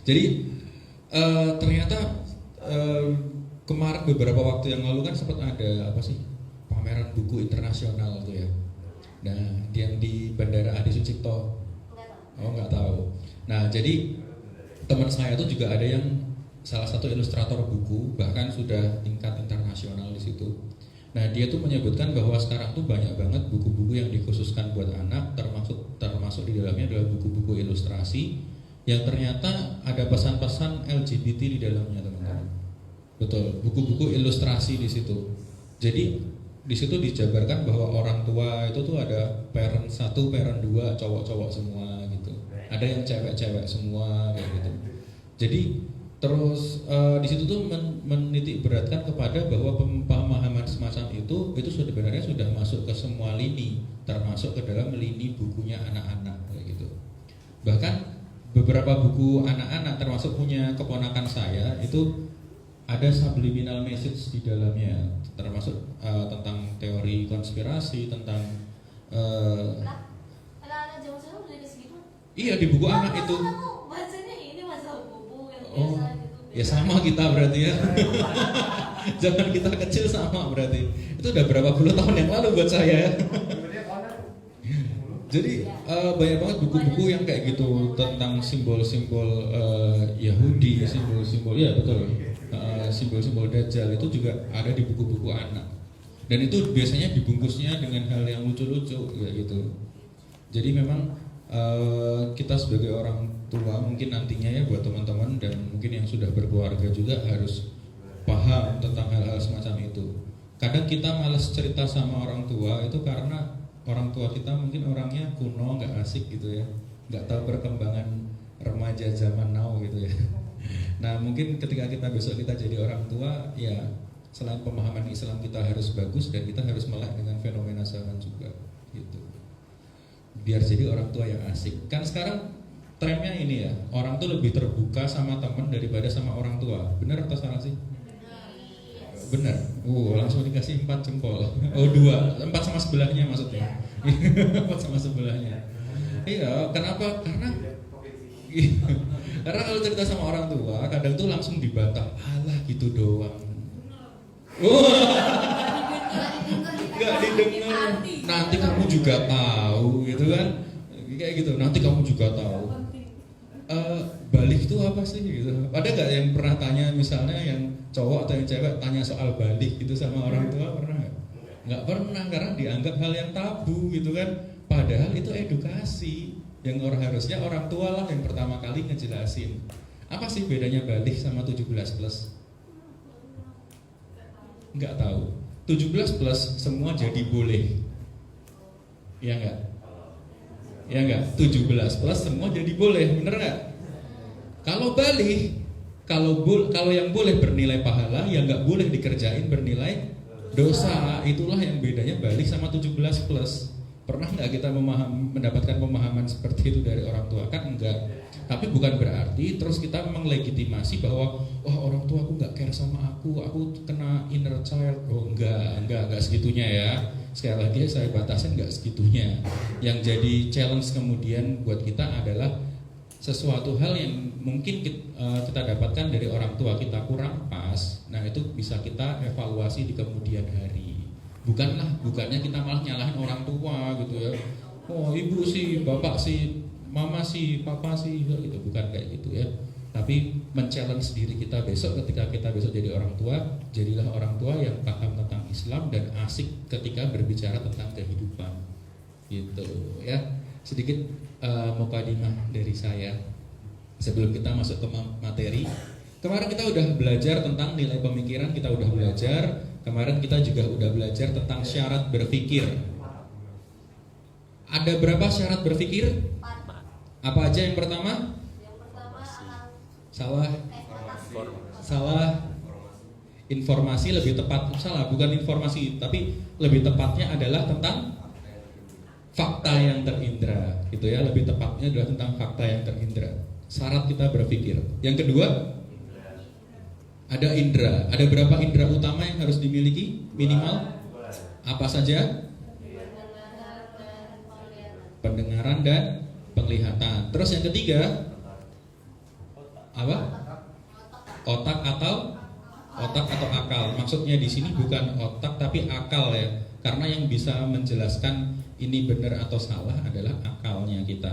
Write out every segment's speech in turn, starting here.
Jadi ternyata kemarin beberapa waktu yang lalu kan sempat ada apa sih, pameran buku internasional tuh ya. Nah, yang di Bandara Adi Sucipto. Oh, nggak tahu. Nah, jadi teman saya tuh juga ada yang salah satu ilustrator buku, bahkan sudah tingkat internasional di situ. Nah, dia tuh menyebutkan bahwa sekarang tuh banyak banget buku-buku yang dikhususkan buat anak, termasuk di dalamnya adalah buku-buku ilustrasi yang ternyata ada pesan-pesan LGBT di dalamnya, teman-teman. Betul, buku-buku ilustrasi di situ. Jadi di situ dijabarkan bahwa orang tua itu tuh ada parent 1, parent 2, cowok-cowok semua gitu. Ada yang cewek-cewek semua kayak gitu. Jadi terus di situ tuh menitik beratkan kepada bahwa pemahaman semacam itu sebenarnya sudah masuk ke semua lini, termasuk ke dalam lini bukunya anak-anak kayak gitu. Bahkan beberapa buku anak-anak termasuk punya keponakan saya itu ada subliminal message di dalamnya, termasuk tentang teori konspirasi, tentang anak-anak zaman sekarang udah kayak segitu. Iya, di buku anak itu. Kamu bacanya ini masa buku yang Oh, biasa gitu. ya sama kita berarti ya. Zaman kita kecil sama berarti. Itu udah berapa puluh tahun yang lalu buat saya. Jadi banyak banget buku-buku yang kayak gitu tentang simbol-simbol Yahudi, simbol-simbol, ya betul, simbol-simbol Dajjal itu juga ada di buku-buku anak. Dan itu biasanya dibungkusnya dengan hal yang lucu-lucu kayak gitu. Jadi memang kita sebagai orang tua mungkin nantinya ya buat teman-teman dan mungkin yang sudah berkeluarga juga harus paham tentang hal-hal semacam itu. Kadang kita malas cerita sama orang tua itu karena orang tua kita mungkin orangnya kuno, nggak asik gitu ya, nggak tahu perkembangan remaja zaman now gitu ya. Nah mungkin ketika kita besok kita jadi orang tua, ya selain pemahaman Islam kita harus bagus dan kita harus melek dengan fenomena zaman juga gitu. Biar jadi orang tua yang asik. Kan sekarang trennya ini ya, orang tuh lebih terbuka sama teman daripada sama orang tua. Benar atau salah sih? Benar. Langsung dikasih 4 jempol. Oh 2, 4 sama sebelahnya maksudnya. 4 sama sebelahnya. Iya, kenapa? Karena kalau cerita sama orang tua, kadang tuh langsung dibantah. Alah gitu doang. Gak didengar. Nanti kamu juga tahu, gitu kan? Kayak gitu. Nanti kamu juga tahu. Balik itu apa sih gitu? Ada nggak yang pernah tanya misalnya yang cowok atau yang cewek tanya soal balik gitu sama orang tua, pernah nggak? Nggak pernah, karena dianggap hal yang tabu gitu kan. Padahal itu edukasi yang harusnya orang tua lah yang pertama kali ngejelasin. Apa sih bedanya balik sama 17 plus? Nggak tahu. 17 plus semua jadi boleh. Ya nggak? Ya enggak, 17 plus semua jadi boleh, bener nggak? Kalau balik, kalau yang boleh bernilai pahala, yang nggak boleh dikerjain bernilai dosa. Itulah yang bedanya balik sama 17 plus. Pernah nggak kita mendapatkan pemahaman seperti itu dari orang tua? Kan enggak. Tapi bukan berarti terus kita melegitimasi bahwa orang tua aku nggak care sama aku kena inner child. Oh enggak segitunya ya. Sekali lagi saya batasin nggak segitunya. Yang jadi challenge kemudian buat kita adalah sesuatu hal yang mungkin kita dapatkan dari orang tua kita kurang pas. Nah itu bisa kita evaluasi di kemudian hari. Bukannya kita malah nyalahin orang tua gitu ya. Oh ibu sih, bapak sih, mama sih, papa sih, gitu. Bukan kayak gitu ya. Tapi men-challenge diri kita besok ketika kita besok jadi orang tua, jadilah orang tua yang paham tentang Islam dan asik ketika berbicara tentang kehidupan. Gitu ya. Sedikit mukadimah dari saya sebelum kita masuk ke materi. Kemarin kita udah belajar tentang nilai pemikiran, kita udah belajar. Kemarin kita juga udah belajar tentang syarat berpikir. Ada berapa syarat berpikir? Apa aja yang pertama? Salah informasi, lebih tepat salah, bukan informasi, tapi lebih tepatnya adalah tentang fakta yang terindra, gitu ya. Lebih tepatnya adalah tentang fakta yang terindra. Syarat kita berpikir. Yang kedua, ada indra. Ada berapa indra utama yang harus dimiliki? Minimal apa saja? Pendengaran dan penglihatan. Terus yang ketiga, Apa? Otak atau akal. Maksudnya di sini bukan otak tapi akal ya. Karena yang bisa menjelaskan ini benar atau salah adalah akalnya kita.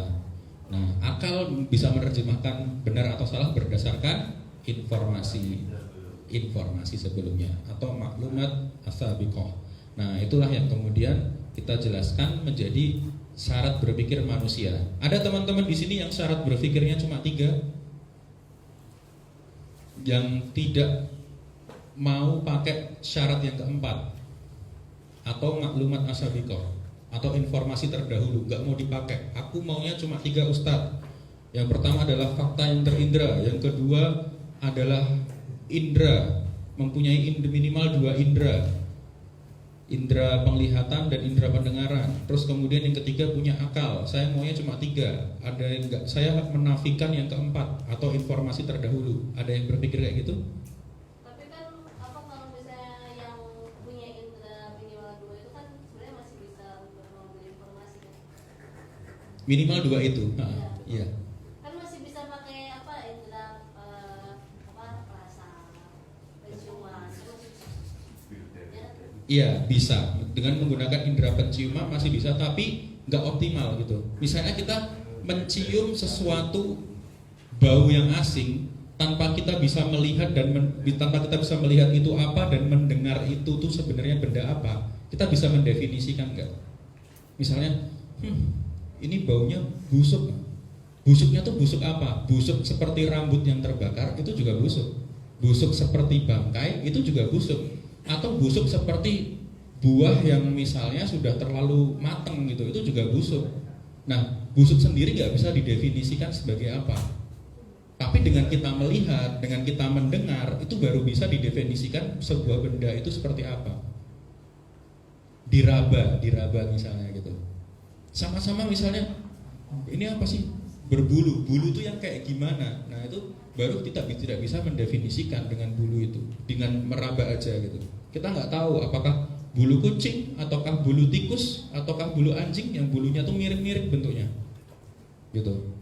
Nah, akal bisa menerjemahkan benar atau salah berdasarkan informasi sebelumnya atau maklumat as-sabiqah. Nah, itulah yang kemudian kita jelaskan menjadi syarat berpikir manusia. Ada teman-teman di sini yang syarat berpikirnya cuma 3, yang tidak mau pakai syarat yang keempat atau maklumat as-sabiqah atau informasi terdahulu, nggak mau dipakai. Aku maunya cuma 3 Ustadz. Yang pertama adalah fakta yang terindra, yang kedua adalah indra, mempunyai minimal 2 indra penglihatan dan indra pendengaran. Terus kemudian yang ketiga punya akal. Saya maunya cuma 3. Ada yang enggak, saya menafikan yang keempat atau informasi terdahulu. Ada yang berpikir kayak gitu? Tapi kan apa kalau misalnya yang punya indera minimal 2 itu kan sebenarnya masih bisa untuk mengambil informasi kan? Minimal 2 itu. Iya. Kan masih bisa pakai apa indera rasa, penciuman. Iya, bisa. Dengan menggunakan indera penciuman masih bisa, tapi nggak optimal gitu. Misalnya kita mencium sesuatu bau yang asing tanpa kita bisa melihat tanpa kita bisa melihat itu apa dan mendengar itu tuh sebenarnya benda apa. Kita bisa mendefinisikan nggak? Misalnya, ini baunya busuk. Busuknya tuh busuk apa? Busuk seperti rambut yang terbakar itu juga busuk. Busuk seperti bangkai itu juga busuk. Atau busuk seperti buah yang misalnya sudah terlalu matang gitu, itu juga busuk. Nah, busuk sendiri nggak bisa didefinisikan sebagai apa. Tapi dengan kita melihat, dengan kita mendengar, itu baru bisa didefinisikan sebuah benda itu seperti apa. Diraba misalnya gitu. Sama-sama misalnya, ini apa sih? Berbulu, bulu itu yang kayak gimana? Nah itu baru kita tidak bisa mendefinisikan dengan bulu itu, dengan meraba aja gitu. Kita nggak tahu apakah bulu kucing, ataukah bulu tikus, ataukah bulu anjing yang bulunya tuh mirip-mirip bentuknya, gitu.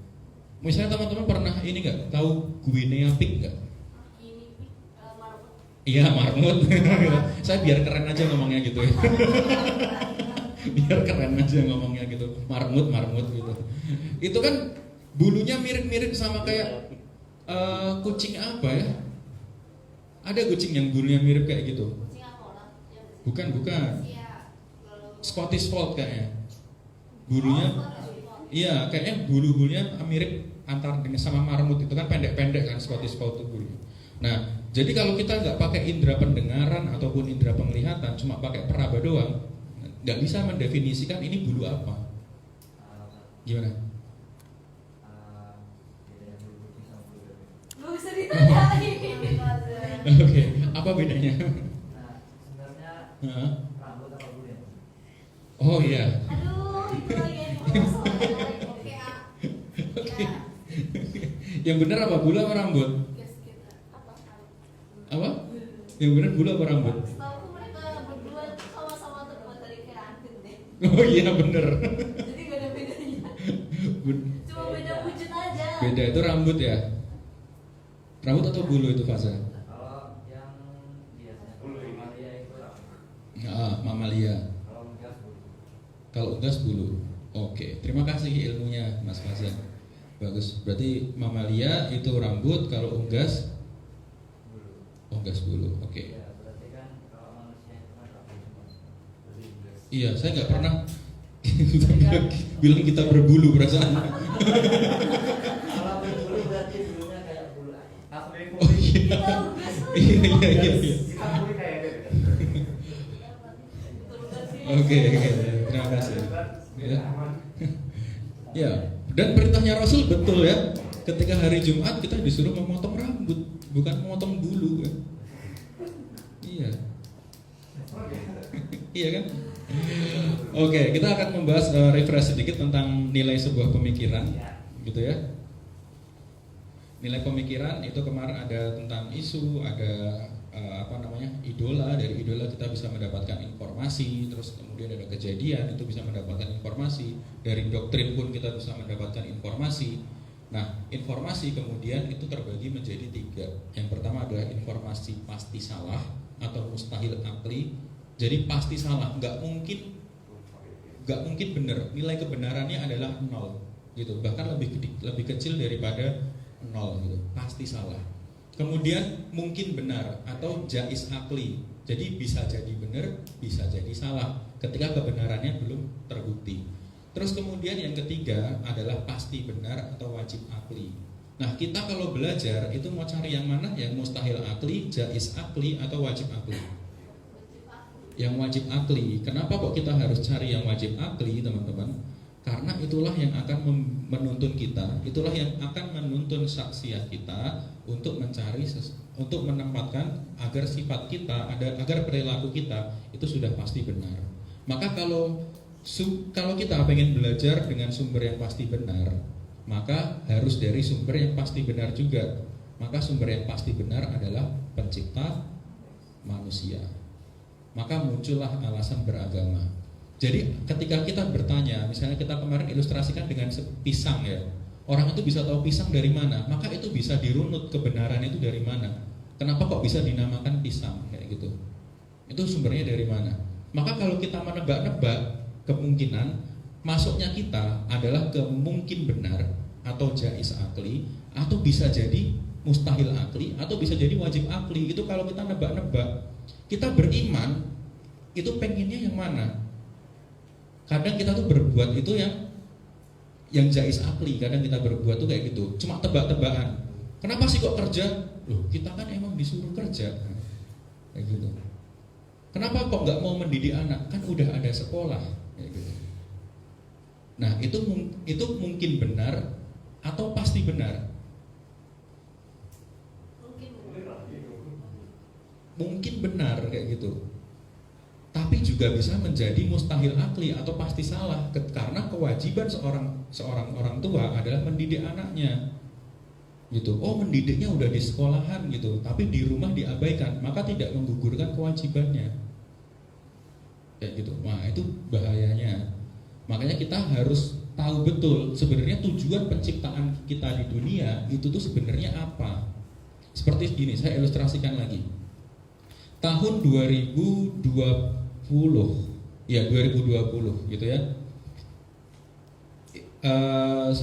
Misalnya teman-teman pernah ini nggak tahu guinea pig nggak? Marmut. Iya marmut. Saya biar keren aja ngomongnya gitu ya. Biar keren aja ngomongnya gitu. Marmut gitu. Itu kan bulunya mirip-mirip sama kayak kucing apa ya? Ada kucing yang bulunya mirip kayak gitu. Kucing Angora. Bukan. Iya. Scottish Fold kayaknya. Bulunya iya, kayaknya bulu-bulunya mirip antar dengan sama marmut. Itu kan pendek-pendek kan Scottish Fold itu bulunya. Nah, jadi kalau kita nggak pakai indera pendengaran ataupun indera penglihatan, cuma pakai peraba doang, nggak bisa mendefinisikan ini bulu apa. Gimana? Lu bisa ditanyain. Oke, apa bedanya? Sebenarnya Hah? rambut apa bulu ya? Oh iya. Aduh, itu lagi masalah. Oke. Yang benar apa bulu apa rambut? Apa? Yang benar bulu apa rambut? Setahu mereka berdua sama-sama terbuat dari keratin deh. Oh iya benar. Jadi gak ada bedanya. Cuma beda wujud aja. Beda itu rambut ya. Rambut atau bulu itu Faza? Kalau yang biasanya mamalia itu rambut. Mamalia. Kalau unggas bulu. Kalau unggas bulu. Oke, terima kasih ilmunya Mas Faza. Bagus. Berarti mamalia itu rambut, kalau unggas Bulu. unggas bulu. Oke. Ya, berarti kan kalau manusia itu kan rambut semua. Berarti unggas. Iya, saya nggak pernah bilang kita berbulu perasaan. Kalau berbulu berarti bulunya kayak bulu ayam. Oh iya. Kita ugas. Iya. Kita bulu kayak gitu. Oke. Terima kasih. Ya. Ya, dan perintahnya Rasul betul ya. Ketika hari Jumat kita disuruh memotong rambut, bukan memotong bulu kan? Iya. Iya kan? Oke, kita akan membahas refresh sedikit tentang nilai sebuah pemikiran, gitu ya. Nilai pemikiran itu kemarin ada tentang isu, ada idola. Dari idola kita bisa mendapatkan informasi, terus kemudian ada kejadian itu bisa mendapatkan informasi. Dari doktrin pun kita bisa mendapatkan informasi. Nah, informasi kemudian itu terbagi menjadi 3. Yang pertama adalah informasi pasti salah atau mustahil akli. Jadi pasti salah, nggak mungkin benar. Nilai kebenarannya adalah 0 gitu. Bahkan lebih kecil daripada 0 gitu. Pasti salah. Kemudian mungkin benar atau jaiz akli. Jadi bisa jadi benar, bisa jadi salah ketika kebenarannya belum terbukti. Terus kemudian yang ketiga adalah pasti benar atau wajib akli. Nah, kita kalau belajar itu mau cari yang mana? Yang mustahil akli, jaiz akli atau wajib akli? Yang wajib akli. Kenapa kok kita harus cari yang wajib akli, teman-teman? Karena itulah yang akan menuntun kita, itulah yang akan menuntun saksiat kita untuk mencari, untuk menempatkan agar sifat kita, agar perilaku kita itu sudah pasti benar. Maka kalau kita pengen belajar dengan sumber yang pasti benar, maka harus dari sumber yang pasti benar juga. Maka sumber yang pasti benar adalah pencipta manusia. Maka muncullah alasan beragama. Jadi ketika kita bertanya, misalnya kita kemarin ilustrasikan dengan pisang ya, orang itu bisa tahu pisang dari mana, maka itu bisa dirunut kebenaran itu dari mana. Kenapa kok bisa dinamakan pisang kayak gitu? Itu sumbernya dari mana? Maka kalau kita menebak-nebak kemungkinan masuknya kita adalah ke mungkin benar atau jaiz akli, atau bisa jadi mustahil akli, atau bisa jadi wajib akli. Itu kalau kita nebak-nebak. Kita beriman itu pengennya yang mana? Kadang kita tuh berbuat itu yang jaiz akli, kadang kita berbuat tuh kayak gitu, cuma tebak-tebakan. Kenapa sih kok kerja? Loh, kita kan emang disuruh kerja, kayak gitu. Kenapa kok nggak mau mendidik anak? Kan udah ada sekolah, kayak gitu. Nah, itu mungkin benar atau pasti benar? Mungkin benar kayak gitu. Tapi juga bisa menjadi mustahil akli atau pasti salah, karena kewajiban seorang orang tua adalah mendidik anaknya gitu. Oh, mendidiknya udah di sekolahan gitu, tapi di rumah diabaikan, maka tidak menggugurkan kewajibannya kayak gitu. Nah, itu bahayanya. Makanya kita harus tahu betul sebenarnya tujuan penciptaan kita di dunia itu tuh sebenarnya apa. Seperti gini, saya ilustrasikan lagi. Tahun 2020 gitu ya. 2019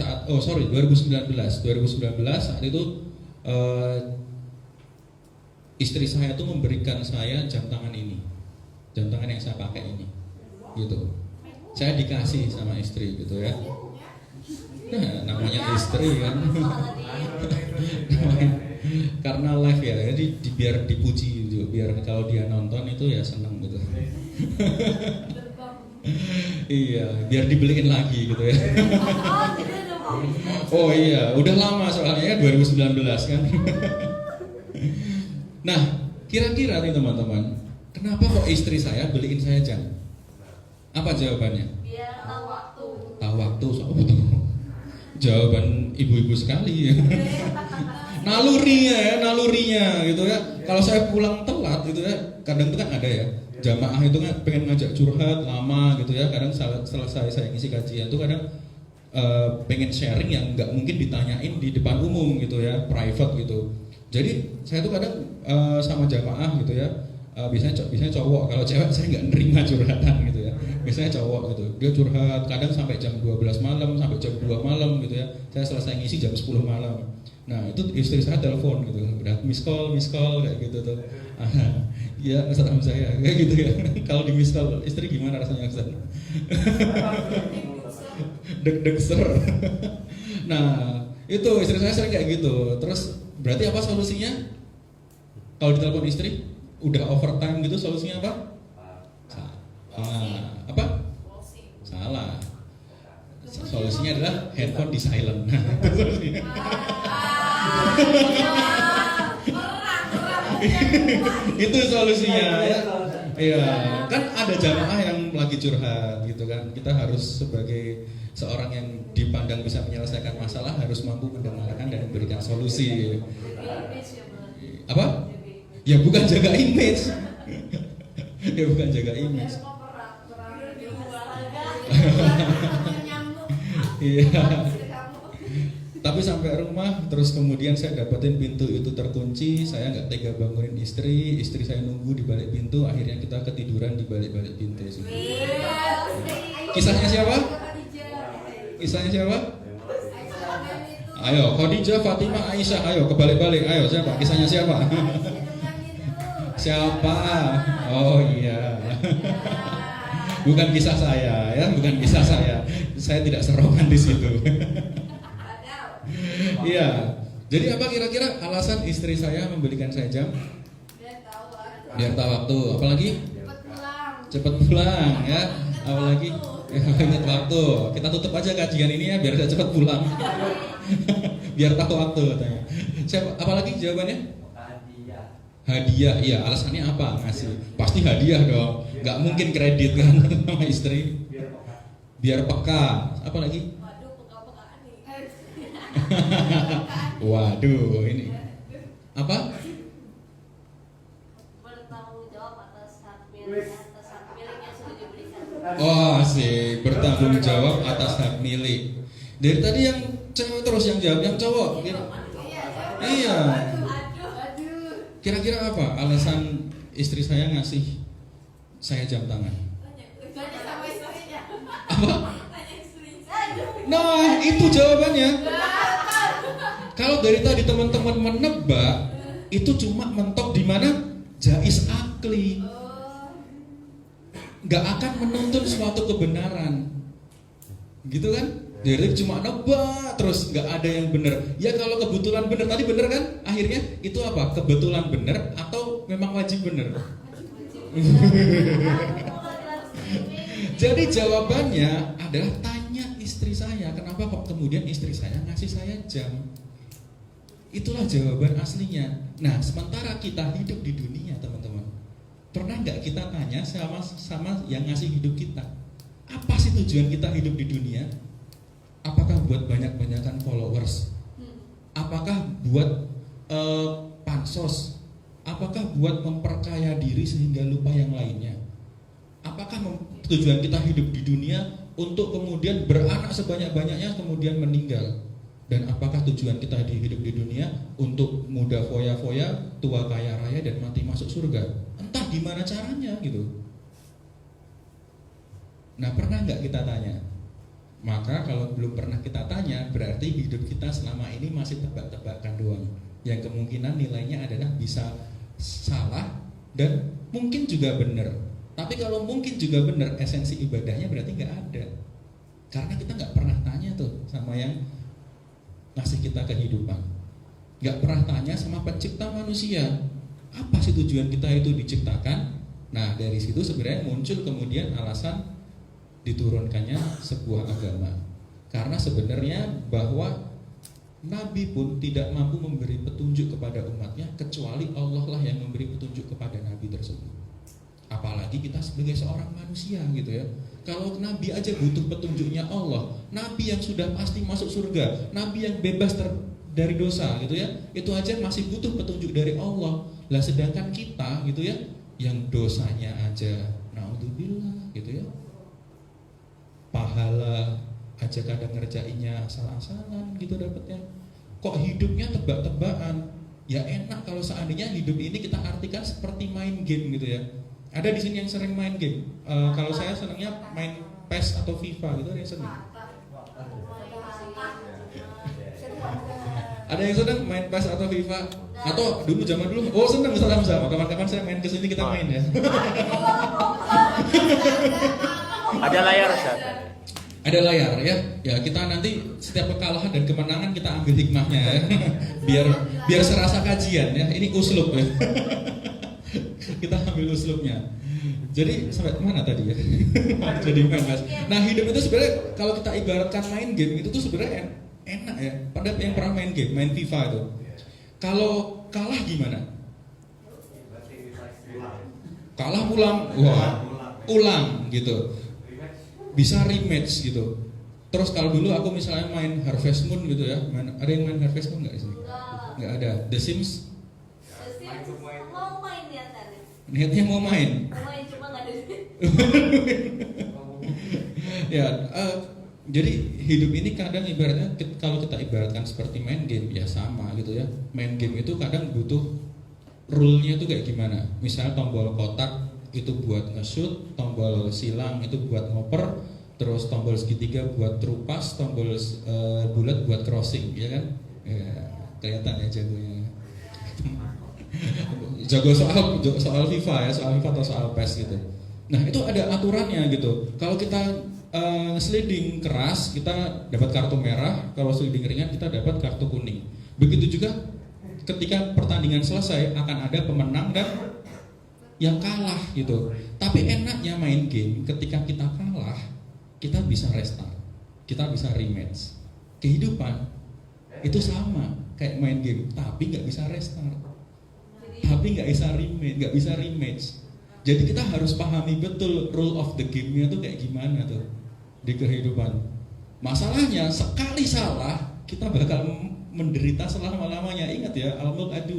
saat itu istri saya tuh memberikan saya jam tangan ini, jam tangan yang saya pakai ini, gitu. Saya dikasih sama istri gitu ya. Nah, namanya istri kan. Karena live ya, jadi biar dipuji gitu, biar kalau dia nonton itu ya seneng gitu. Iya, biar dibeliin lagi gitu ya. Oh iya, udah lama soalnya 2019 kan. Nah, kira-kira nih teman-teman, kenapa kok istri saya beliin saya jam? Apa jawabannya? Biar tahu waktu. Tahu waktu, jawaban ibu-ibu sekali ya. Nalurinya gitu ya. Kalau saya pulang telat gitu ya, kadang itu kan ada ya, jamaah itu kan pengen ngajak curhat lama gitu ya. Kadang selesai saya ngisi kajian itu kadang pengen sharing yang nggak mungkin ditanyain di depan umum gitu ya, private gitu. Jadi saya tuh kadang sama jamaah gitu ya, biasanya cowok, kalau cewek saya nggak nerima curhatan gitu ya. Biasanya cowok gitu, dia curhat kadang sampai jam 12 malam, sampai jam 2 malam gitu ya. Saya selesai ngisi jam 10 malam. Nah, itu istri saya telepon gitu, udah miss call kayak gitu tuh. Iya, salam saya kayak gitu ya. Kalau di miss call istri gimana rasanya Ustaz? Deg-deg ser. Nah, itu istri saya sering kayak gitu. Terus berarti apa solusinya? Kalau ditelepon istri, udah overtime gitu, solusinya apa? Apa? Salah. Solusinya adalah handphone di silent. Nah, itu solusinya. Itu solusinya ya. Iya, kan ada jamaah yang lagi curhat gitu kan. Kita harus sebagai seorang yang dipandang bisa menyelesaikan masalah harus mampu mendengarkan dan memberikan solusi. Apa? Ya bukan jaga image. Ya bukan jaga image. Iya. Tapi sampai rumah terus kemudian saya dapetin pintu itu terkunci, saya nggak tega bangunin istri saya nunggu di balik pintu, akhirnya kita ketiduran di balik pintu. Kisahnya siapa? Kisahnya siapa? Ayo, Khadijah, Fatimah, Aisyah, ayo kebalik-balik, ayo siapa? Kisahnya siapa? Siapa? Oh iya. Bukan kisah saya ya, bukan kisah saya. Saya tidak serongan di situ. Iya. Jadi apa kira-kira alasan istri saya membelikan saya jam? Biar tahu waktu. Apalagi? Cepat pulang ya. Apalagi? Ingat waktu. Kita tutup aja kajian ini ya biar saya cepat pulang. Biar tahu waktu katanya. Apalagi jawabannya? Hadiah. Iya, alasannya apa ngasih? Pasti hadiah dong. Nggak mungkin kredit kan sama istri. Biar peka. Apalagi? Waduh, ini apa? Bertanggung jawab atas hak milik yang sudah diberikan. Oh sih, bertanggung jawab atas hak milik. Dari tadi yang cewek terus yang jawab, yang cowok. Iya. Kira-kira apa alasan istri saya ngasih saya jam tangan? Apa? Nah, itu jawabannya. Kalau dari tadi teman-teman menebak, itu cuma mentok di mana? Jais akli. Gak akan menuntut suatu kebenaran. Gitu kan? Jadi cuma nebak terus gak ada yang benar. Ya kalau kebetulan benar, tadi benar kan? Akhirnya itu apa? Kebetulan benar atau memang wajib benar? Jadi jawabannya adalah tanya istri saya, kenapa kok kemudian istri saya ngasih saya jam? Itulah jawaban aslinya. Nah, sementara kita hidup di dunia, teman-teman, pernah nggak kita tanya sama yang ngasih hidup kita? Apa sih tujuan kita hidup di dunia? Apakah buat banyak-banyakan followers? Apakah buat pansos? Apakah buat memperkaya diri sehingga lupa yang lainnya? Apakah tujuan kita hidup di dunia untuk kemudian beranak sebanyak-banyaknya kemudian meninggal? Dan apakah tujuan kita hidup di dunia untuk muda foya-foya, tua kaya raya dan mati masuk surga? Entah gimana caranya gitu. Nah, pernah nggak kita tanya? Maka kalau belum pernah kita tanya, berarti hidup kita selama ini masih tebak-tebakan doang. Yang kemungkinan nilainya adalah bisa salah dan mungkin juga benar. Tapi kalau mungkin juga benar, esensi ibadahnya berarti nggak ada. Karena kita nggak pernah tanya tuh sama yang ngasih kita kehidupan. Nggak pernah tanya sama pencipta manusia, apa sih tujuan kita itu diciptakan? Nah, dari situ sebenarnya muncul kemudian alasan diturunkannya sebuah agama. Karena sebenarnya bahwa Nabi pun tidak mampu memberi petunjuk kepada umatnya kecuali Allah lah yang memberi petunjuk kepada Nabi tersebut. Apalagi kita sebagai seorang manusia gitu ya. Kalau Nabi aja butuh petunjuknya Allah, Nabi yang sudah pasti masuk surga, Nabi yang bebas dari dosa gitu ya, itu aja masih butuh petunjuk dari Allah. Lah sedangkan kita gitu ya, yang dosanya aja naudzubillah gitu ya, pahala aja kadang ngerjainnya asal-asalan gitu dapetnya. Kok hidupnya tebak-tebakan? Ya enak kalau seandainya hidup ini kita artikan seperti main game gitu ya. Ada di sini yang sering main game. Kalau saya senangnya main PES atau FIFA gitu, ada yang senang. Ada yang senang main PES atau FIFA? Atau dulu zaman dulu? Oh senang sama-sama. Kapan-kapan saya main ke sini kita main ya. Ada layar Ustaz. Ada layar ya. Ya kita nanti setiap kekalahan dan kemenangan kita ambil hikmahnya ya. biar serasa kajian ya. Ini uslub ya. Kita ambil uslubnya. Jadi sampai mana tadi ya? Jadi main mas. Nah hidup itu sebenarnya kalau kita ibaratkan main game itu tuh sebenarnya enak ya. Pada yang pernah main game, main FIFA itu. Kalau kalah gimana? Kalah ulang gitu. Bisa rematch gitu. Terus kalau dulu aku misalnya main Harvest Moon gitu ya, ada yang main Harvest Moon nggak di sini? Nggak ada. The Sims? Mau main ya tadi. Niatnya mau main. Mau main cuma nggak ada duit. Ya, Jadi hidup ini kadang ibaratnya kalau kita ibaratkan seperti main game ya sama gitu ya. Main game itu kadang butuh rule-nya itu kayak gimana. Misalnya tombol kotak itu buat nge-shoot, tombol silang itu buat ngoper, terus tombol segitiga buat true pass, tombol bulat buat crossing, ya kan? Ya, kelihatan ya jagonya. Jago soal FIFA ya, soal FIFA atau soal PES gitu. Nah itu ada aturannya gitu. Kalau kita sliding keras kita dapat kartu merah, kalau sliding ringan kita dapat kartu kuning. Begitu juga ketika pertandingan selesai akan ada pemenang dan yang kalah gitu. Tapi enaknya main game ketika kita kalah kita bisa restart, kita bisa rematch. Kehidupan itu sama kayak main game, tapi nggak bisa restart, tapi nggak bisa rematch. Jadi kita harus pahami betul rule of the game-nya tuh kayak gimana tuh di kehidupan. Masalahnya sekali salah kita bakal menderita selama-lamanya. Ingat ya, Al-Mulk ad-2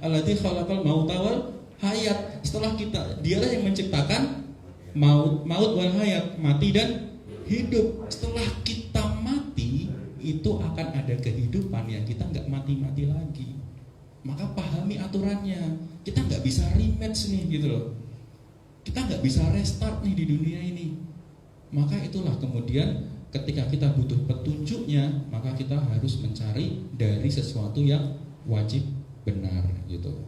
alladzi khalaqal mauta wal hayat. Setelah dialah yang menciptakan maut wal hayat, mati dan hidup. Setelah kita mati itu akan ada kehidupan yang kita nggak mati-mati lagi. Maka pahami aturannya. Kita nggak bisa rematch nih gitu loh. Kita nggak bisa restart nih di dunia ini. Maka itulah kemudian ketika kita butuh petunjuknya, maka kita harus mencari dari sesuatu yang wajib benar gitu.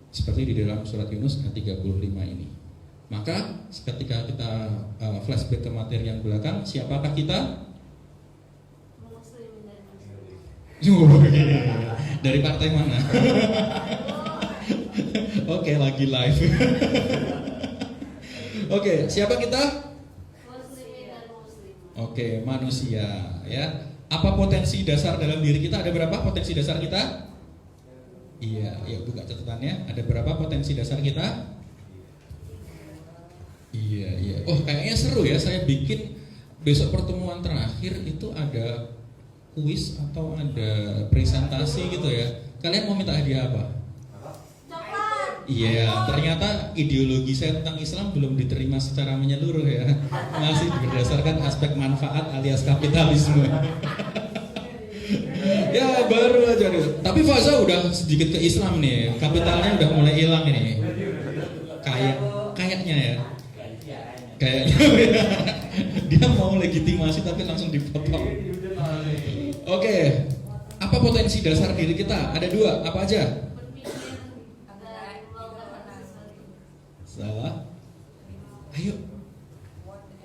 Seperti di dalam surat Yunus ayat 35 ini. Maka ketika kita flashback ke materi yang belakang, siapakah kita? Dari partai mana? Oke, lagi live. Oke, siapa kita? Oke, manusia ya. Apa potensi dasar dalam diri kita? Ada berapa potensi dasar kita? Iya, buka catatannya. Ada berapa potensi dasar kita? Iya. Oh, kayaknya seru ya. Saya bikin besok pertemuan terakhir itu ada kuis atau ada presentasi gitu ya. Kalian mau minta hadiah apa? Iya, ternyata ideologi saya tentang Islam belum diterima secara menyeluruh ya. Masih berdasarkan aspek manfaat alias kapitalisme. Ya baru aja nih. Tapi Faza udah sedikit ke Islam nih. Kapitalnya udah mulai hilang ini. Kayaknya ya. Kayaknya dia mau legitimasi tapi langsung dipotong. Oke. Apa potensi dasar diri kita? Ada 2. Apa aja? Salah. Ayo.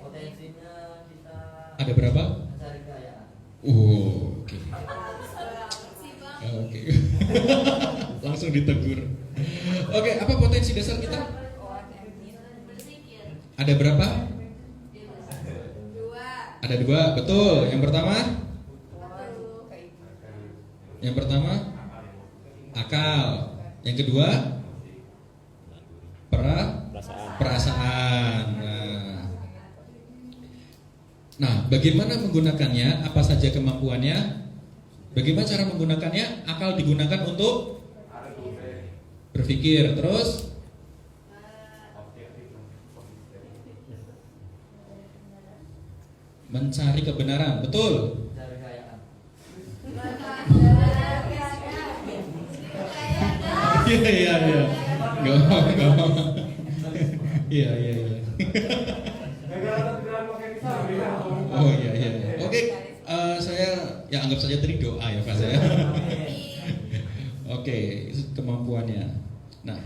Potensinya kita ada berapa? cari kaya. Oke. Langsung ditegur. Oke, apa potensi dasar kita? Ada berapa? 2. Ada 2, betul. Yang pertama akal. Yang kedua perasaan. Nah, bagaimana menggunakannya? Apa saja kemampuannya? Bagaimana cara menggunakannya? Akal digunakan untuk berpikir, terus mencari kebenaran, betul. Cari kayaan. Iya. Gampang. Iya. Oh iya. Oke, saya ya anggap saja tadi doa ya Pak saya. Oke, kemampuannya. Nah,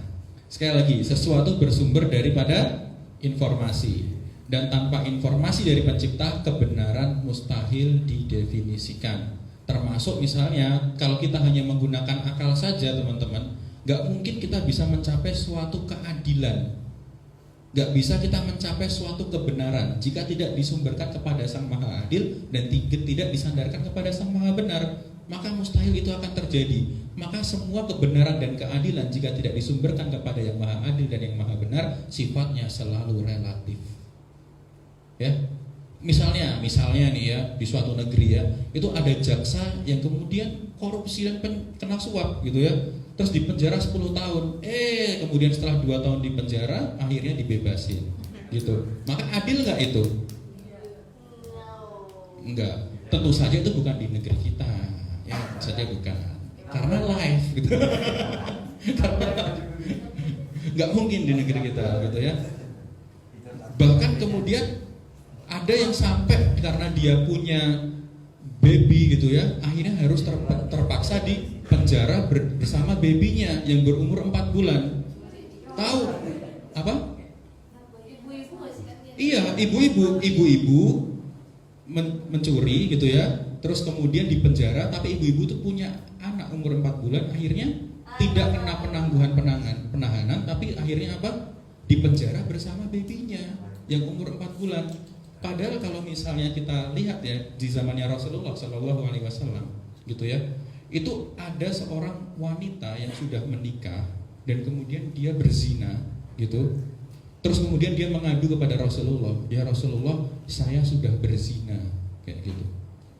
sekali lagi sesuatu bersumber daripada informasi. Dan tanpa informasi dari pencipta, kebenaran mustahil didefinisikan. Termasuk misalnya kalau kita hanya menggunakan akal saja teman-teman, gak mungkin kita bisa mencapai suatu keadilan. Gak bisa kita mencapai suatu kebenaran jika tidak disumberkan kepada Sang Maha Adil dan tidak disandarkan kepada Sang Maha Benar. Maka mustahil itu akan terjadi. Maka semua kebenaran dan keadilan jika tidak disumberkan kepada Yang Maha Adil dan Yang Maha Benar, sifatnya selalu relatif. Ya, misalnya nih ya, di suatu negeri ya, itu ada jaksa yang kemudian korupsi dan kena suap gitu ya, terus dipenjara 10 tahun. Kemudian setelah 2 tahun di penjara akhirnya dibebasin gitu. Maka adil nggak itu? Enggak. Tentu saja itu bukan di negeri kita. Ya, tentu saja bukan. Karena live gitu. Karena nggak mungkin di negeri kita gitu ya. Bahkan kemudian ada yang sampai karena dia punya baby gitu ya, akhirnya harus terpaksa di penjara bersama babynya yang berumur 4 bulan. Tahu apa? Ibu-ibu masih kan dia. Iya, ibu-ibu mencuri gitu ya. Terus kemudian di penjara, tapi ibu-ibu tuh punya anak umur 4 bulan, akhirnya tidak kena penahanan, tapi akhirnya apa? Di penjara bersama babynya yang umur 4 bulan. Padahal kalau misalnya kita lihat ya di zamannya Rasulullah Shallallahu Alaihi Wasallam gitu ya, itu ada seorang wanita yang sudah menikah dan kemudian dia berzina gitu. Terus kemudian dia mengadu kepada Rasulullah, ya Rasulullah, saya sudah berzina kayak gitu.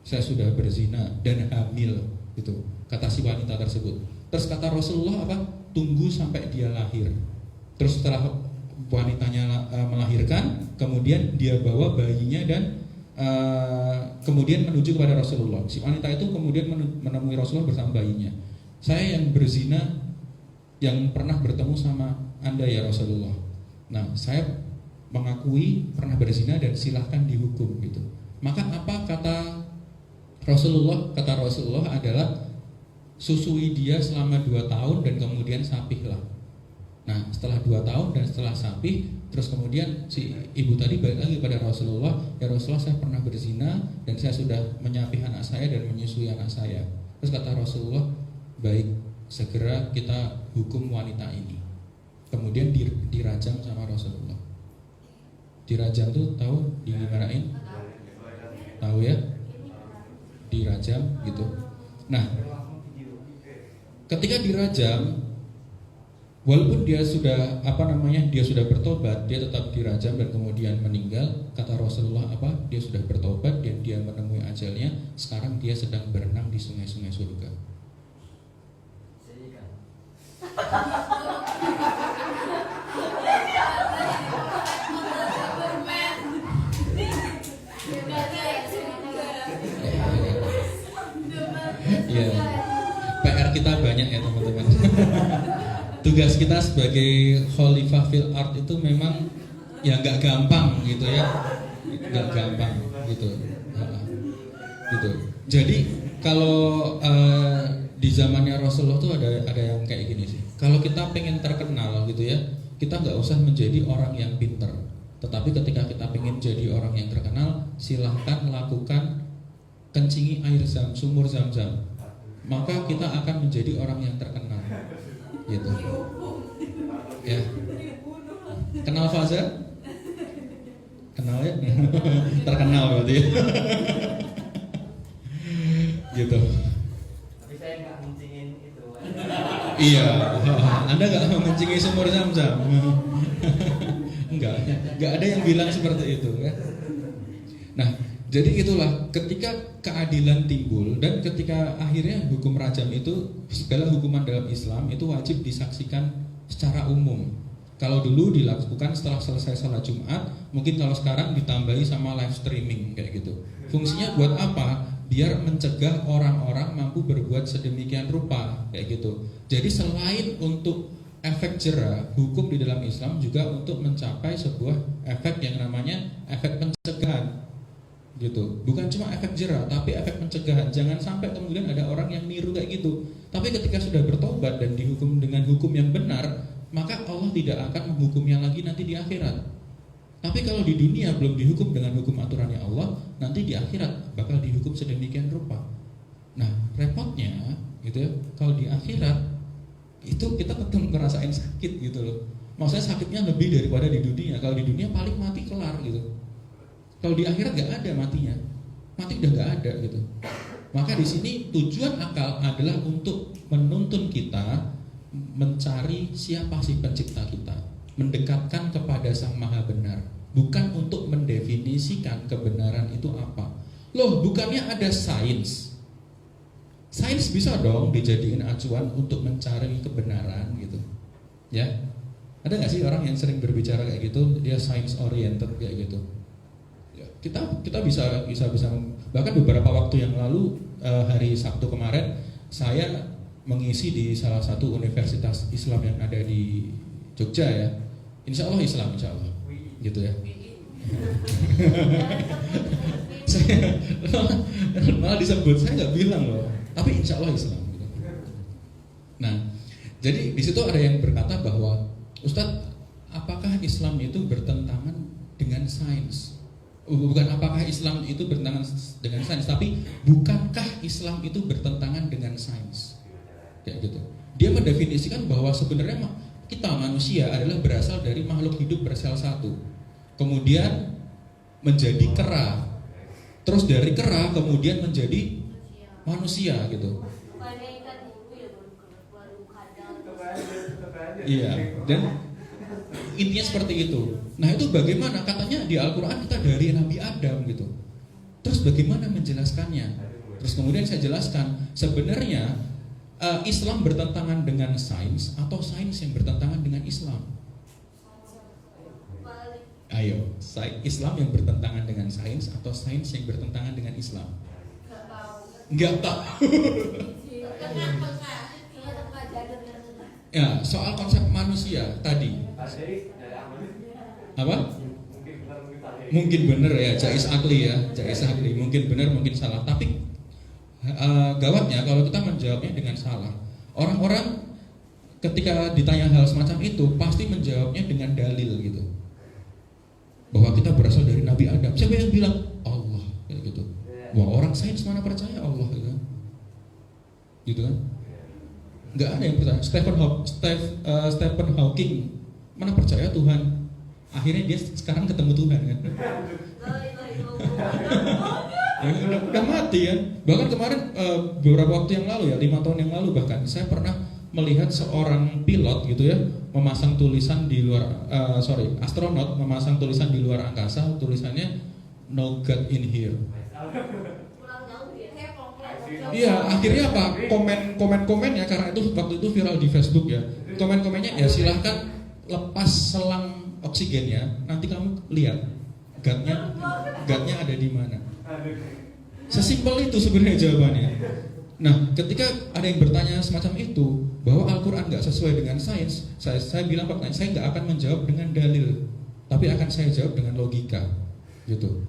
Saya sudah berzina dan hamil gitu, kata si wanita tersebut. Terus kata Rasulullah apa? Tunggu sampai dia lahir. Terus setelah wanitanya melahirkan, kemudian dia bawa bayinya dan kemudian menuju kepada Rasulullah. Si wanita itu kemudian menemui Rasulullah bersama bayinya. Saya yang berzina, yang pernah bertemu sama Anda ya Rasulullah. Nah, saya mengakui pernah berzina dan silahkan dihukum gitu. Maka apa kata Rasulullah? Kata Rasulullah adalah susui dia selama 2 tahun dan kemudian sapihlah. Nah, setelah 2 tahun dan setelah sapih, terus kemudian si ibu tadi balik lagi kepada Rasulullah, ya Rasulullah, saya pernah berzina dan saya sudah menyapih anak saya dan menyusui anak saya. Terus kata Rasulullah, baik, segera kita hukum wanita ini. Kemudian dirajam sama Rasulullah. Dirajam tuh tahu dimarahin? Tahu ya? Dirajam gitu. Nah, ketika dirajam, walaupun dia sudah dia sudah bertobat, dia tetap dirajam dan kemudian meninggal. Kata Rasulullah apa? Dia sudah bertobat dan dia menemui ajalnya. Sekarang dia sedang berenang di sungai-sungai surga. Ya, PR kita banyak ya teman-teman. Tugas kita sebagai Khalifah fil Art itu memang ya nggak gampang gitu ya, nggak gampang gitu. Gitu. Jadi kalau di zamannya Rasulullah tuh ada yang kayak gini sih. Kalau kita pengen terkenal gitu ya, kita nggak usah menjadi orang yang pinter. Tetapi ketika kita pengen jadi orang yang terkenal, silahkan lakukan kencingi air sumur Zam-Zam. Maka kita akan menjadi orang yang terkenal. Gitu. Ya. Kenal Faza? Kenal ya? Terkenal berarti. Gitu. Tapi saya nggak mencingin itu. Iya. Anda nggak mencingi sumur Zam-Zam. Enggak ada yang bilang seperti itu ya. Nah, jadi itulah ketika keadilan timbul dan ketika akhirnya hukum rajam itu, segala hukuman dalam Islam itu wajib disaksikan secara umum. Kalau dulu dilakukan setelah selesai salat Jumat, mungkin kalau sekarang ditambahi sama live streaming kayak gitu. Fungsinya buat apa? Biar mencegah orang-orang mampu berbuat sedemikian rupa kayak gitu. Jadi selain untuk efek jera, hukum di dalam Islam juga untuk mencapai sebuah efek yang namanya efek pencegahan. Gitu. Bukan cuma efek jera, tapi efek pencegahan. Jangan sampai kemudian ada orang yang niru kayak gitu. Tapi ketika sudah bertobat dan dihukum dengan hukum yang benar, maka Allah tidak akan menghukumnya lagi nanti di akhirat. Tapi kalau di dunia belum dihukum dengan hukum aturannya Allah, nanti di akhirat bakal dihukum sedemikian rupa. Nah, repotnya gitu ya, kalau di akhirat itu kita tetap ngerasain sakit gitu loh. Maksudnya sakitnya lebih daripada di dunia. Kalau di dunia paling mati kelar gitu. Kalau di akhirat nggak ada matinya, mati udah nggak ada gitu. Maka di sini tujuan akal adalah untuk menuntun kita mencari siapa sih pencipta kita, mendekatkan kepada Sang Maha Benar, bukan untuk mendefinisikan kebenaran itu apa. Loh, bukannya ada sains? Sains bisa dong dijadiin acuan untuk mencari kebenaran gitu, ya. Ada nggak sih orang yang sering berbicara kayak gitu? Dia science oriented kayak gitu. Kita bisa Bahkan beberapa waktu yang lalu, hari Sabtu kemarin, saya mengisi di salah satu universitas Islam yang ada di Jogja ya. Insya Allah Islam, insya Allah, gitu ya. Saya malah disebut, saya nggak bilang loh, tapi insya Allah Islam. Gitu. Nah, jadi di situ ada yang berkata bahwa Ustadz, apakah Islam itu bertentangan dengan sains? Bukan apakah Islam itu bertentangan dengan sains, tapi bukankah Islam itu bertentangan dengan sains? Kayak gitu. Dia mendefinisikan bahwa sebenarnya kita manusia adalah berasal dari makhluk hidup bersel satu, kemudian menjadi kera, terus dari kera kemudian menjadi manusia gitu. Iya, dan intinya seperti itu. Nah itu bagaimana? Katanya di Al-Quran kita dari Nabi Adam gitu. Terus bagaimana menjelaskannya? Terus kemudian saya jelaskan, sebenarnya Islam bertentangan dengan sains atau sains yang bertentangan dengan Islam? Ayo, Islam yang bertentangan dengan sains atau sains yang bertentangan dengan Islam? Enggak tahu. Ya, soal konsep manusia tadi. Apa? Mungkin benar ya, jais akli ya, jais akli. Mungkin benar, mungkin salah. Tapi gawatnya kalau kita menjawabnya dengan salah. Orang-orang ketika ditanya hal semacam itu pasti menjawabnya dengan dalil gitu. Bahwa kita berasal dari Nabi Adam. Siapa yang bilang? Allah, kayak gitu. Wah, orang sains mana percaya Allah gitu kan? Gitu kan? Nggak ada yang percaya. Stephen Hawking mana percaya Tuhan? Akhirnya dia sekarang ketemu Tuhan kan? Udah mati kan? Bahkan kemarin beberapa waktu yang lalu ya, 5 tahun yang lalu bahkan, saya pernah melihat seorang pilot gitu ya memasang tulisan di luar, astronot memasang tulisan di luar angkasa, tulisannya "No God in here". Iya, akhirnya apa? Komen-komennya karena itu waktu itu viral di Facebook ya. Komen-komennya ya silahkan lepas selang oksigennya, nanti kamu lihat gatnya ada di mana. Sesimpel itu sebenarnya jawabannya. Nah, ketika ada yang bertanya semacam itu bahwa Al-Quran nggak sesuai dengan sains, saya bilang faktanya saya nggak akan menjawab dengan dalil, tapi akan saya jawab dengan logika, gitu.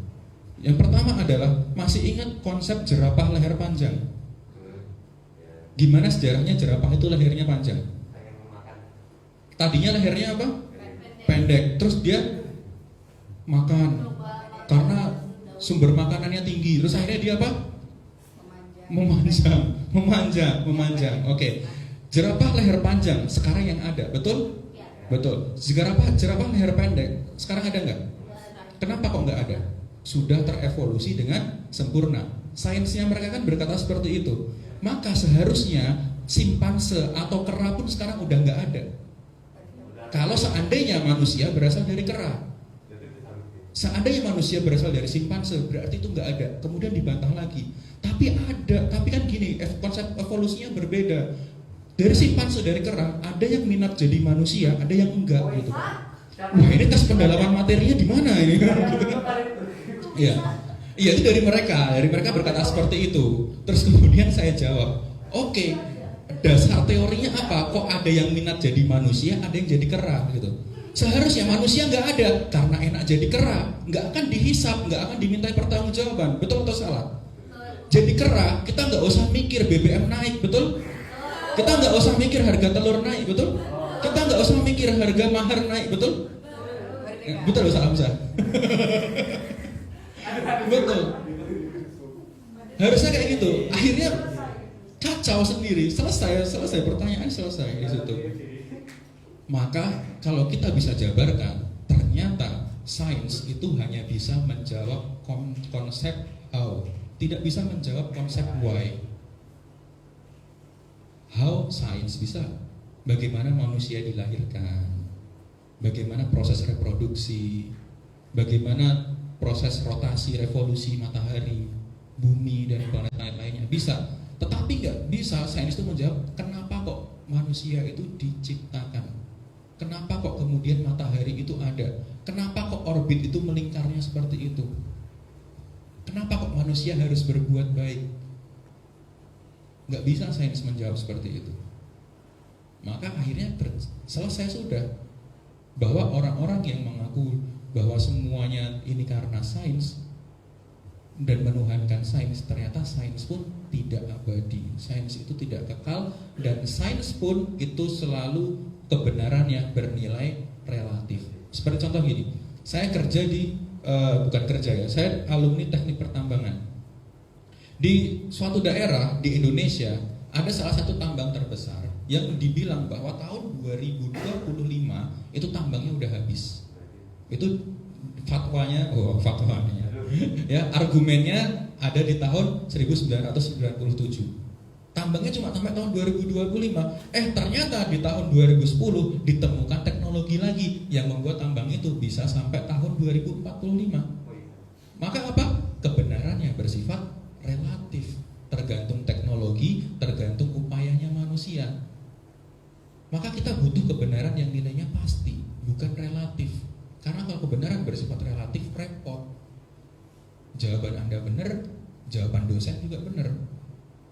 Yang pertama adalah masih ingat konsep jerapah leher panjang? Gimana sejarahnya jerapah itu lehernya panjang? Tadinya lehernya apa? Pendek. Terus dia makan karena sumber makanannya tinggi. Terus akhirnya dia apa? Memanjang. Oke. Jerapah leher panjang sekarang yang ada, betul? Betul. Jerapah leher pendek sekarang ada nggak? Kenapa kok nggak ada? Sudah terevolusi dengan sempurna. Sainsnya mereka kan berkata seperti itu. Maka seharusnya simpanse atau kera pun sekarang udah nggak ada. Kalau seandainya manusia berasal dari kera, seandainya manusia berasal dari simpanse, berarti itu nggak ada. Kemudian dibantah lagi. Tapi ada. Tapi kan gini, konsep evolusinya berbeda. Dari simpanse, dari kera, ada yang minat jadi manusia, ada yang enggak gitu. Wah, ini tes pendalaman materinya di mana ini? Iya, itu dari mereka berkata seperti itu. Terus kemudian saya jawab, oke, dasar teorinya apa? Kok ada yang minat jadi manusia, ada yang jadi kera gitu. Seharusnya manusia nggak ada karena enak jadi kera, nggak akan dihisap, nggak akan dimintai pertanggungjawaban, betul atau salah? Jadi kera, kita nggak usah mikir BBM naik, betul? Kita nggak usah mikir harga telur naik, betul? Kita nggak usah mikir harga mahar naik, betul? Betul, salam sah. Betul. Harusnya kayak gitu. Akhirnya kacau sendiri. Selesai pertanyaan selesai di situ. Maka kalau kita bisa jabarkan, ternyata sains itu hanya bisa menjawab konsep how, tidak bisa menjawab konsep why. How sains bisa? Bagaimana manusia dilahirkan? Bagaimana proses reproduksi? Bagaimana proses rotasi revolusi matahari, bumi dan planet lainnya? Bisa. Tetapi nggak bisa sains itu menjawab kenapa kok manusia itu diciptakan, kenapa kok kemudian matahari itu ada, kenapa kok orbit itu melingkarnya seperti itu, Kenapa kok manusia harus berbuat baik? Nggak bisa sains menjawab seperti itu. Maka akhirnya selesai sudah, bahwa orang-orang yang mengaku bahwa semuanya ini karena sains dan menuhankan sains, ternyata sains pun tidak abadi, sains itu tidak kekal, dan sains pun itu selalu kebenaran yang bernilai relatif. Seperti contoh gini, saya kerja di bukan kerja ya, saya alumni teknik pertambangan. Di suatu daerah di Indonesia ada salah satu tambang terbesar yang dibilang bahwa tahun 2025 itu tambangnya udah habis. Itu fatwanya ya, argumennya ada di tahun 1997. Tambangnya cuma sampai tahun 2025. Ternyata di tahun 2010 ditemukan teknologi lagi yang membuat tambang itu bisa sampai tahun 2045. Maka apa? Kebenarannya bersifat relatif, tergantung teknologi, tergantung upayanya manusia. Maka kita butuh kebenaran yang nilainya pasti, bukan relatif. Karena kalau kebenaran bersifat relatif, repot. Jawaban Anda benar, jawaban dosen juga benar,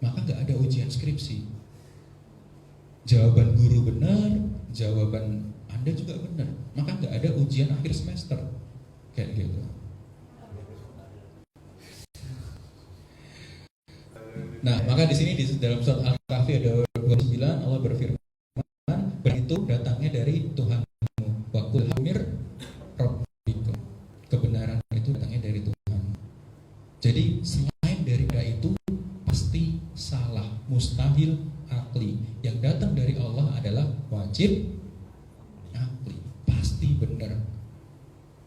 maka nggak ada ujian skripsi. Jawaban guru benar, jawaban Anda juga benar, maka nggak ada ujian akhir semester. Kayak gitu. Nah, maka di sini di dalam surat Al-Kahfi ada 29, Allah berfirman, "Itu datangnya dari Tuhanmu, wa qul hamir rabbikum." Kebenaran itu datangnya dari Tuhan. Jadi selain dari itu pasti salah, mustahil akli. Yang datang dari Allah adalah wajib akli, pasti benar.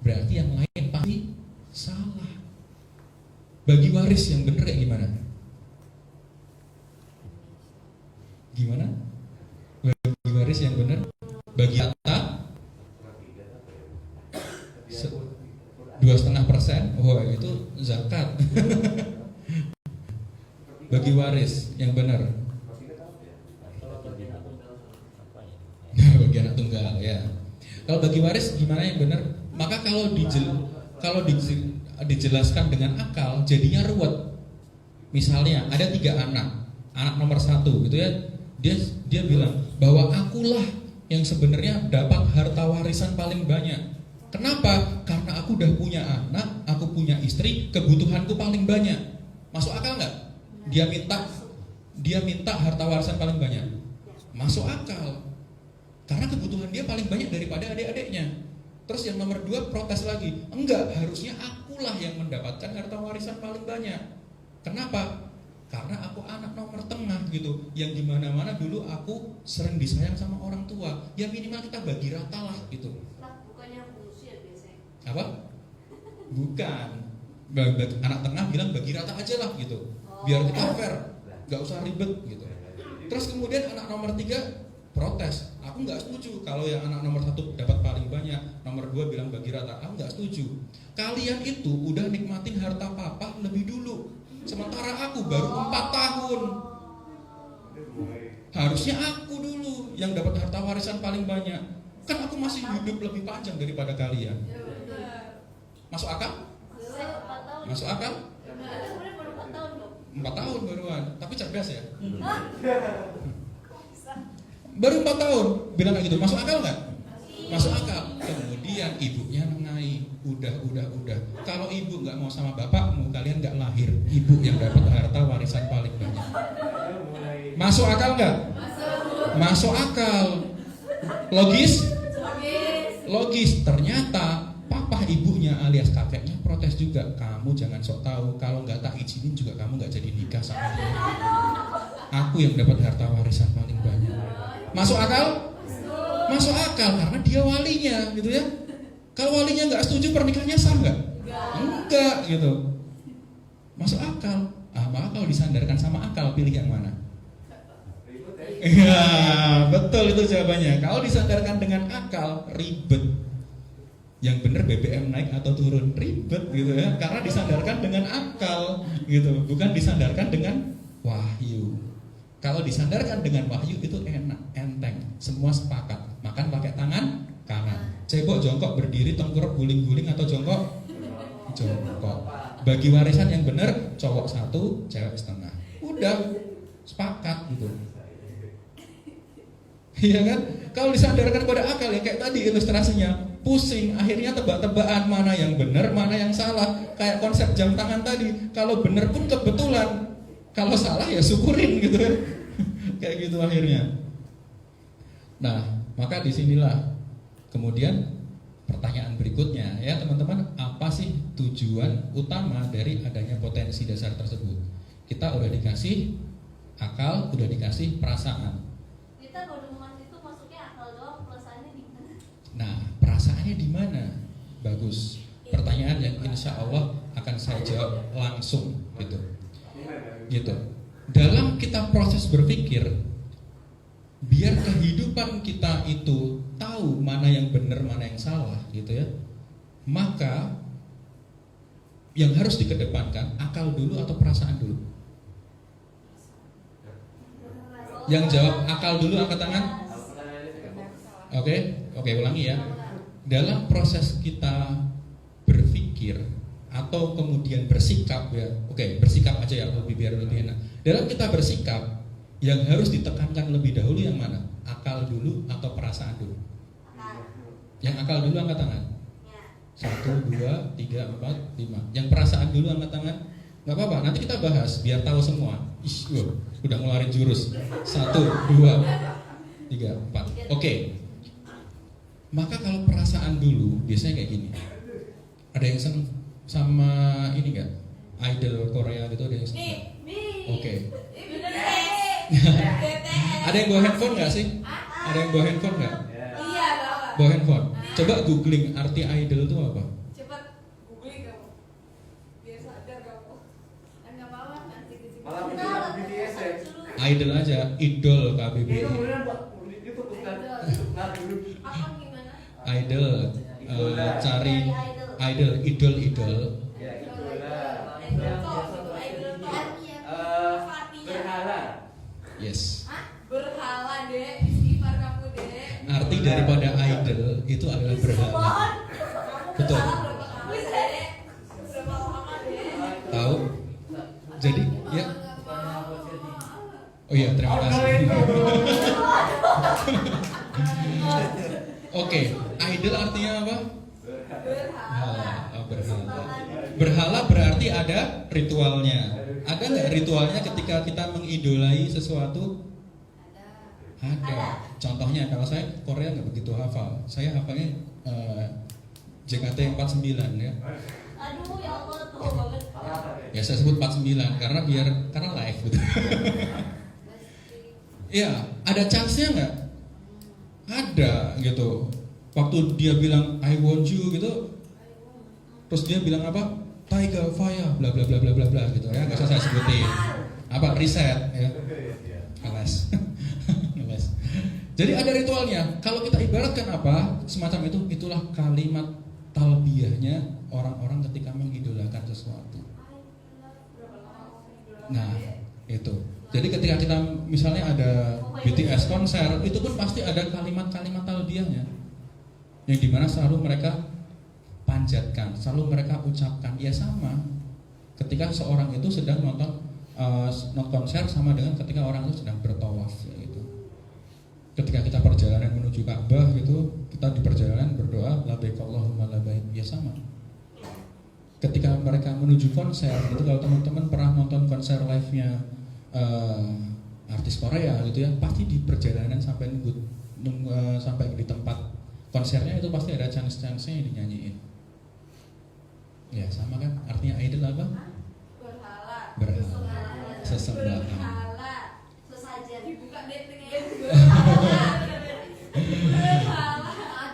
Berarti yang lain pasti salah. Bagi waris yang benar kayak gimana? Gimana? Bagi waris yang benar, bagi harta 2,5%, wah itu zakat. Bagi waris yang benar, bagi anak tunggal ya. Kalau bagi waris gimana yang benar? Maka kalau dijelaskan dengan akal jadinya ruwet. Misalnya ada 3 anak, anak nomor 1 gitu ya, dia bilang bahwa akulah yang sebenarnya dapat harta warisan paling banyak. Kenapa? Karena aku udah punya anak, aku punya istri, kebutuhanku paling banyak. Masuk akal nggak? Dia minta harta warisan paling banyak. Masuk akal. Karena kebutuhan dia paling banyak daripada adik-adiknya. Terus yang nomor 2 protes lagi. Enggak, harusnya akulah yang mendapatkan harta warisan paling banyak. Kenapa? Karena aku anak nomor tengah gitu, yang dimana-mana dulu aku sering disayang sama orang tua. Ya minimal kita bagi rata lah gitu. Apa? Bukan. Anak tengah bilang bagi rata aja lah gitu, biar kita fair, nggak usah ribet gitu. Terus kemudian anak nomor 3 protes, aku nggak setuju kalau yang anak nomor 1 dapat paling banyak, nomor 2 bilang bagi rata. Aku nggak setuju. Kalian itu udah nikmatin harta papa lebih dulu, sementara aku baru 4 tahun. Harusnya aku dulu yang dapat harta warisan paling banyak. Kan aku masih hidup lebih panjang daripada kalian. Masuk akal? Masuk akal? 4 tahun baruan, tapi cerdas ya. Baru 4 tahun bilang kayak gitu, masuk akal nggak? Masuk akal. Kemudian ibunya nengai, udah. Kalau ibu nggak mau sama bapakmu, kalian nggak lahir. Ibu yang dapat harta warisan paling banyak. Masuk akal nggak? Masuk akal. Logis? Logis. Ternyata papa ibunya alias kakeknya protes juga. Kamu jangan sok tahu, kalau nggak tak izinin juga kamu nggak jadi nikah sama dia. Aku yang dapat harta warisan paling banyak. Masuk akal? Masuk akal karena dia walinya gitu ya. Kalau walinya nggak setuju, pernikahannya sah nggak? Enggak gitu. Masuk akal. Maka kalau disandarkan sama akal, pilih yang mana? Ya betul itu jawabannya. Kalau disandarkan dengan akal, ribet. Yang benar BBM naik atau turun, ribet gitu ya. Karena disandarkan dengan akal gitu, bukan disandarkan dengan wahyu. Kalau disandarkan dengan wahyu itu enak, enteng, semua sepakat. Makan pakai tangan kanan. Cebok jongkok berdiri, tengkurap guling-guling atau jongkok jongkok. Bagi warisan yang benar, cowok 1, cewek setengah. Udah sepakat gitu. Iya kan? Kalau disandarkan pada akal ya kayak tadi ilustrasinya, pusing, akhirnya tebak-tebakan mana yang benar, mana yang salah. Kayak konsep jam tangan tadi, kalau benar pun kebetulan, kalau salah ya syukurin gitu kan. Kayak gitu akhirnya. Nah, maka disinilah kemudian pertanyaan berikutnya ya teman-teman, apa sih tujuan utama dari adanya potensi dasar tersebut? Kita udah dikasih akal, udah dikasih perasaan. Kita baru itu masuknya akal doang, perasaannya di mana? Nah, perasaannya di mana? Bagus. Pertanyaan yang insya Allah akan saya jawab langsung gitu. Gitu. Dalam kita proses berpikir, biar kehidupan kita itu tahu mana yang benar, mana yang salah, gitu ya. Maka yang harus dikedepankan akal dulu atau perasaan dulu? Yang jawab akal dulu angkat tangan. Oke, ulangi ya. Dalam proses kita berpikir atau kemudian bersikap ya. Oke, bersikap aja ya biar lebih enak. Dalam kita bersikap, yang harus ditekankan lebih dahulu yang mana? Akal dulu atau perasaan dulu? Yang akal dulu angkat tangan. 1, 2, 3, 4, 5. Yang perasaan dulu angkat tangan. Gak apa-apa, nanti kita bahas biar tahu semua. Udah ngeluarin jurus. 1, 2, 3, 4. Oke. Maka kalau perasaan dulu biasanya kayak gini. Ada yang seneng sama ini gak? Idol Korea gitu, ada yang seneng? Oke. Ada yang bawa handphone gak sih? Ada yang bawa handphone gak? Iya, Bawa handphone. Coba googling arti idol itu apa? cepat googling kamu. Biar sadar kamu. Enggak apa-apa nanti di sini. Malah video BTS ya. Idol aja, idol KBBI. Itu beneran buat itu bukan. Nah dulu. Apa gimana? Idol, cari idol, idol. Ya itu Idol lah. kok, idol kok. Fatia. Berhala. Yes. Hah? Berhala deh, istighfar kamu deh. Arti daripada idol itu adalah berhala. Kamu Betul. berhala berapa kali deh? Berapa lama deh? Tahu? Jadi ya. Oh iya, terima kasih. Oke, idol artinya apa? Berhala. Berhala. Berhala berarti ada ritualnya. Ada nggak ritualnya ketika kita mengidolai sesuatu? Ada. Contohnya kalau saya Korea nggak begitu hafal. Saya hafalnya JKT49 ya. Aduh ya Allah, tuh banget. Ya saya sebut 49 karena live gitu. Iya, ada chance-nya nggak? Ada gitu. Waktu dia bilang I want you gitu, terus dia bilang apa? Tiger Fire, bla bla bla bla bla bla gitu ya. Nggak usah saya sebutin. Apa reset ya? Kelas. Jadi ada ritualnya. Kalau kita ibaratkan apa semacam itu, itulah kalimat talbiyahnya orang-orang ketika mengidolakan sesuatu. Nah, itu. Jadi ketika kita misalnya ada BTS konser, itu pun pasti ada kalimat-kalimat talbiyahnya, yang dimana selalu mereka panjatkan, selalu mereka ucapkan. Ya sama. Ketika seorang itu sedang nonton konser sama dengan ketika orang itu sedang bertawaf gitu. Ketika kita perjalanan menuju Ka'bah gitu, kita di perjalanan berdoa labbaik Allahumma labbaik, ya sama. Ketika mereka menuju konser gitu, kalau teman-teman pernah nonton konser live-nya artis Korea gitu ya, pasti di perjalanan sampai sampai di tempat konsernya itu pasti ada chance-chance-nya yang dinyanyiin. Ya sama kan, artinya idol apa? Berhala. Sesembahan. Berhala. Sesajen. Dibuka deh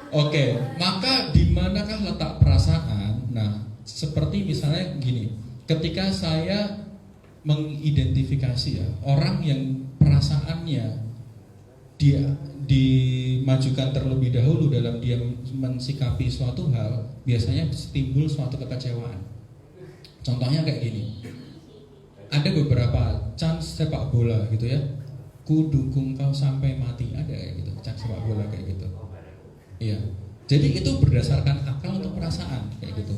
Oke, maka di manakah letak perasaan? Nah, seperti misalnya gini, ketika saya mengidentifikasi ya orang yang perasaannya dia dimajukan terlebih dahulu dalam dia mensikapi suatu hal, biasanya timbul suatu kekecewaan. Contohnya kayak gini, ada beberapa chance sepak bola gitu ya, ku dukung kau sampai mati, ada kayak gitu, chance sepak bola kayak gitu. Iya, jadi itu berdasarkan akal atau perasaan kayak gitu.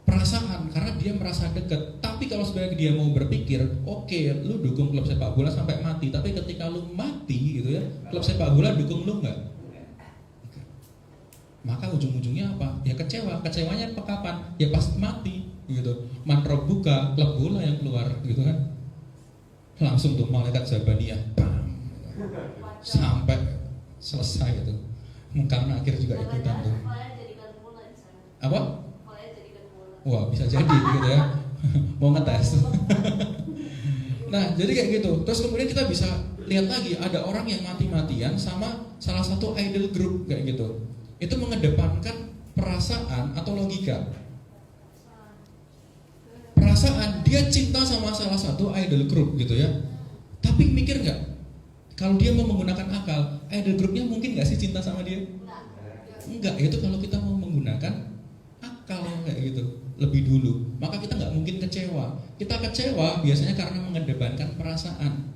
perasaan karena dia merasa dekat. Tapi kalau sebenarnya dia mau berpikir, oke, lu dukung klub sepak bola sampai mati, tapi ketika lu mati gitu ya, klub sepak bola dukung lu nggak? Maka ujung-ujungnya apa? Ya kecewa. Kecewanya kapan? Ya pas mati gitu. Mantrok buka, klub bola yang keluar gitu kan. Langsung tuh malaikat Zabaniyah, bam, sampai selesai itu. Mungkar Nakir juga ikutan tuh. Apa? Wah, bisa jadi gitu ya. Mau ngetes. Nah, jadi kayak gitu. Terus kemudian kita bisa lihat lagi ada orang yang mati-matian sama salah satu idol group kayak gitu. Itu mengedepankan perasaan atau logika. Perasaan, dia cinta sama salah satu idol group gitu ya. Tapi mikir nggak? Kalau dia mau menggunakan akal, idol groupnya mungkin nggak sih cinta sama dia? Enggak, itu kalau kita mau menggunakan akal kayak gitu lebih dulu, maka kita nggak mungkin kecewa. Kita kecewa biasanya karena mengedepankan perasaan.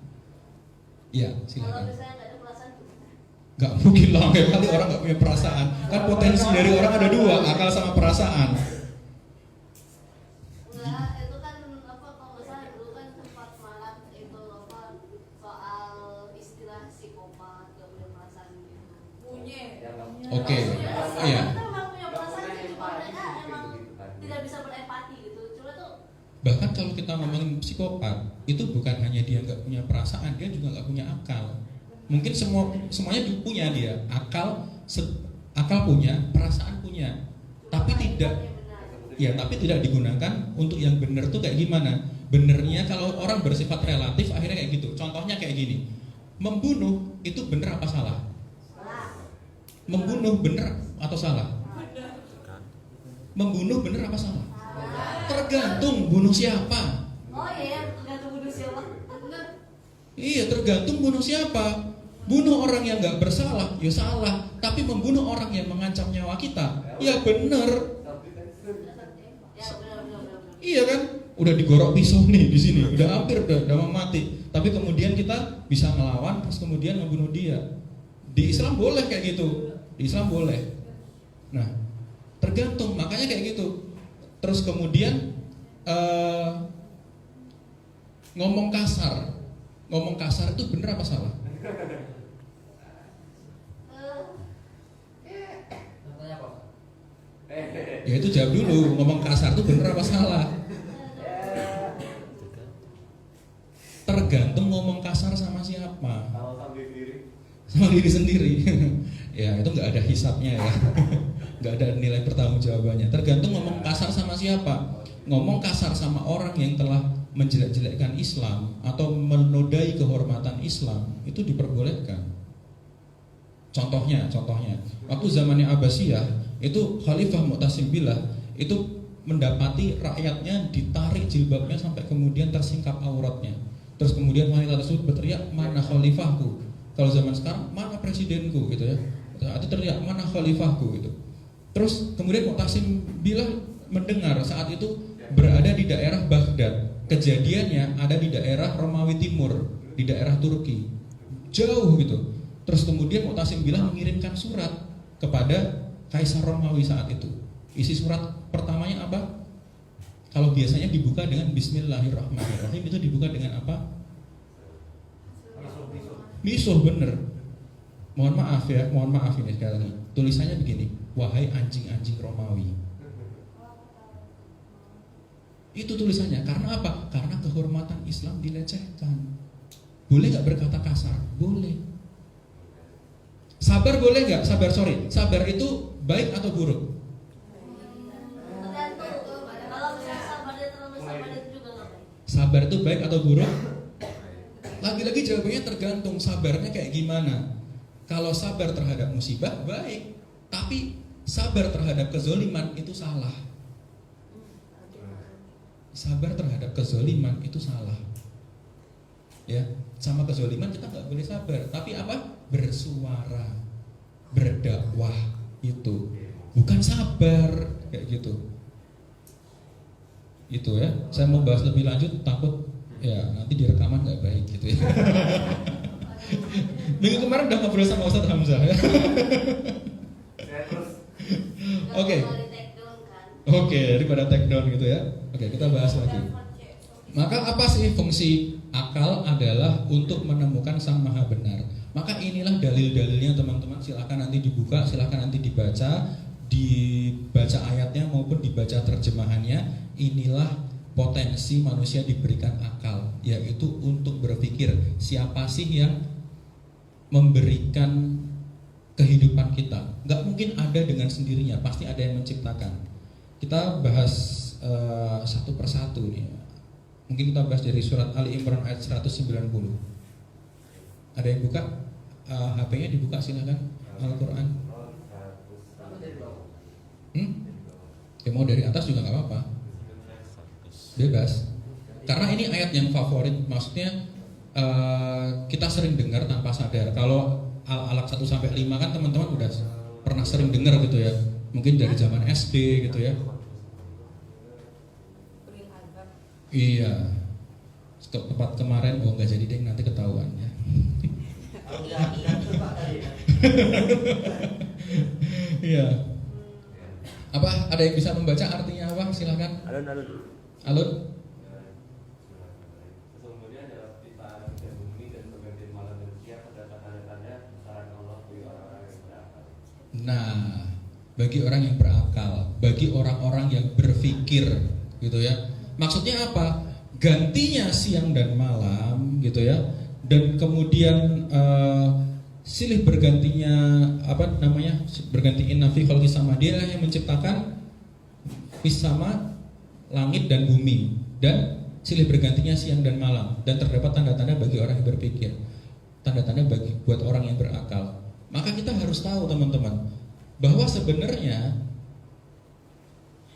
Ya, silakan. Kalau misalnya nggak ada perasaan gimana? Nggak mungkin lah, kayak kali orang nggak punya perasaan. Kan potensi dari orang ada dua, akal sama perasaan. Enggak, itu kan apa kalau nggak salah dulu kan sempat malam itu apa soal istilah psikopat nggak punya perasaan gitu. Punya. Oke, iya. Mereka memang punya perasaan sih, cuma mereka emang tidak bisa berempati gitu. Cuma tuh Bahkan kalau kita ngomongin psikopat, itu bukan hanya dia nggak punya perasaan, dia juga nggak punya akal. Mungkin semuanya punya dia, akal punya, perasaan punya, tapi tidak. Ya, tapi tidak digunakan untuk yang benar tuh kayak gimana? Benernya kalau orang bersifat relatif akhirnya kayak gitu. Contohnya kayak gini. Membunuh itu benar apa salah? Membunuh benar atau salah? Membunuh benar apa salah? Tergantung bunuh siapa. oh iya tergantung bunuh siapa. Bener. Iya, tergantung bunuh siapa. Bunuh orang yang nggak bersalah, ya salah. Tapi membunuh orang yang mengancam nyawa kita, ya benar. Ya benar. Iya kan? Udah digorok pisau nih di sini, udah hampir udah mau mati. Tapi kemudian kita bisa melawan, terus kemudian membunuh dia. Di Islam boleh kayak gitu. Di Islam boleh. Nah, tergantung, makanya kayak gitu. Terus kemudian ngomong kasar itu bener apa salah? Ya itu jawab dulu, ngomong kasar itu bener apa salah? Tergantung ngomong kasar sama siapa. Sama diri sendiri. Ya itu nggak ada hisapnya ya. Nggak ada nilai pertanggungjawabannya. Tergantung ngomong kasar sama siapa. Ngomong kasar sama orang yang telah menjelek-jelekkan Islam atau menodai kehormatan Islam itu diperbolehkan. Contohnya, waktu zamannya Abbasiyah itu Khalifah Mu'tasim Billah itu mendapati rakyatnya ditarik jilbabnya sampai kemudian tersingkap auratnya. Terus kemudian wanita tersebut berteriak, mana khalifahku? Kalau zaman sekarang, mana presidenku gitu ya? Atau teriak, mana khalifahku gitu. Terus kemudian Mu'tasim Billah mendengar saat itu berada di daerah Baghdad. Kejadiannya ada di daerah Romawi Timur, di daerah Turki. Jauh gitu. Terus kemudian Mu'tasim Billah mengirimkan surat kepada Kaisar Romawi saat itu. Isi surat pertamanya apa? Kalau biasanya dibuka dengan Bismillahirrahmanirrahim, itu dibuka dengan apa? Misuh, bener. Mohon maaf ini sekali lagi. Tulisannya begini, wahai anjing-anjing Romawi. Itu tulisannya. Karena apa? Karena kehormatan Islam dilecehkan. Boleh nggak berkata kasar? Boleh. Sabar boleh nggak? Sabar itu baik atau buruk? Tergantung. Kalau misalnya sabarnya terlalu sabar itu juga nggak baik. Sabar itu baik atau buruk? Lagi-lagi jawabannya tergantung sabarnya kayak gimana. Kalau sabar terhadap musibah baik, tapi sabar terhadap kezoliman itu salah. Sabar terhadap kezoliman itu salah. Ya, sama kezoliman kita nggak boleh sabar, tapi apa? Bersuara, berdakwah itu bukan sabar kayak gitu. Itu ya. Saya mau bahas lebih lanjut, takut ya nanti di rekaman nggak baik gitu ya. Minggu kemarin udah ngobrol sama Ustadz Hamzah ya. Oke. Oke, daripada take down gitu ya. Oke, kita bahas lagi. Maka apa sih fungsi akal? Adalah untuk menemukan Sang Maha Benar. Maka inilah dalil-dalilnya teman-teman. Silakan nanti dibuka, silakan nanti dibaca ayatnya maupun dibaca terjemahannya. Inilah potensi manusia diberikan akal, yaitu untuk berpikir siapa sih yang memberikan kehidupan kita. Gak mungkin ada dengan sendirinya, pasti ada yang menciptakan. Kita bahas satu persatu nih. Mungkin kita bahas dari surat Ali Imran ayat 190. Ada yang buka? HP-nya dibuka silakan. Al-Quran. Ya mau dari atas juga nggak apa-apa. Bebas. Karena ini ayat yang favorit. Maksudnya kita sering dengar tanpa sadar. Kalau Al-Alaq 1 sampai 5 kan teman-teman udah pernah sering dengar gitu ya. Mungkin dari zaman SD gitu ya. Iya. Tepat kemarin nggak jadi deh, nanti ketahuan ya. Iya. Apa ada yang bisa membaca artinya apa? Silakan. Alun. Sesungguhnya dalam ciptaan dan bumi dan pergantian malam dan siang terdapat tanda-tanda besaran Allah bagi orang-orang yang berakal. Nah, bagi orang yang berakal, bagi orang-orang yang berpikir, gitu ya. Maksudnya apa? Gantinya siang dan malam, gitu ya. Dan kemudian silih bergantinya berganti inna fi khalqis sama, dia yang menciptakan fis sama, langit dan bumi, dan silih bergantinya siang dan malam, dan terdapat tanda-tanda bagi orang yang berpikir, tanda-tanda bagi buat orang yang berakal. Maka kita harus tahu teman-teman bahwa sebenarnya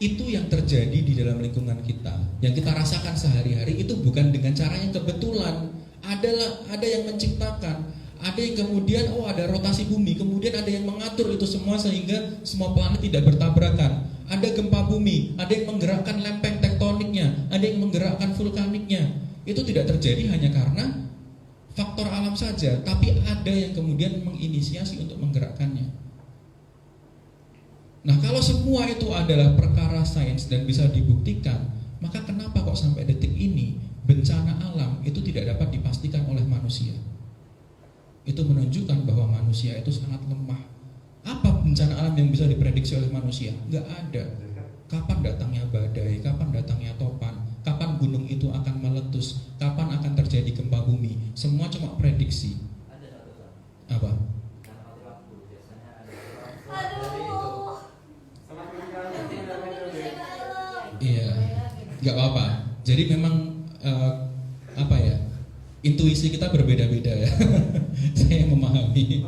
itu yang terjadi di dalam lingkungan kita, yang kita rasakan sehari-hari itu bukan dengan cara yang kebetulan. Ada yang menciptakan, ada yang kemudian ada rotasi bumi, kemudian ada yang mengatur itu semua sehingga semua planet tidak bertabrakan. Ada gempa bumi, ada yang menggerakkan lempeng tektoniknya, ada yang menggerakkan vulkaniknya. Itu tidak terjadi hanya karena faktor alam saja, tapi ada yang kemudian menginisiasi untuk menggerakkannya. Nah, kalau semua itu adalah perkara sains dan bisa dibuktikan, maka kenapa kok sampai detik ini bencana alam itu tidak dapat dipastikan oleh manusia? Itu menunjukkan bahwa manusia itu sangat lemah. Apa bencana alam yang bisa diprediksi oleh manusia? Nggak ada. Kapan datangnya badai, kapan datangnya topan, kapan gunung itu akan meletus, kapan akan terjadi gempa bumi, semua cuma prediksi. Ada satu Pak. Apa? Yang mati lampu biasanya ada. Aduh. Iya, nggak apa-apa. Jadi memang intuisi kita berbeda-beda ya. Saya memahami.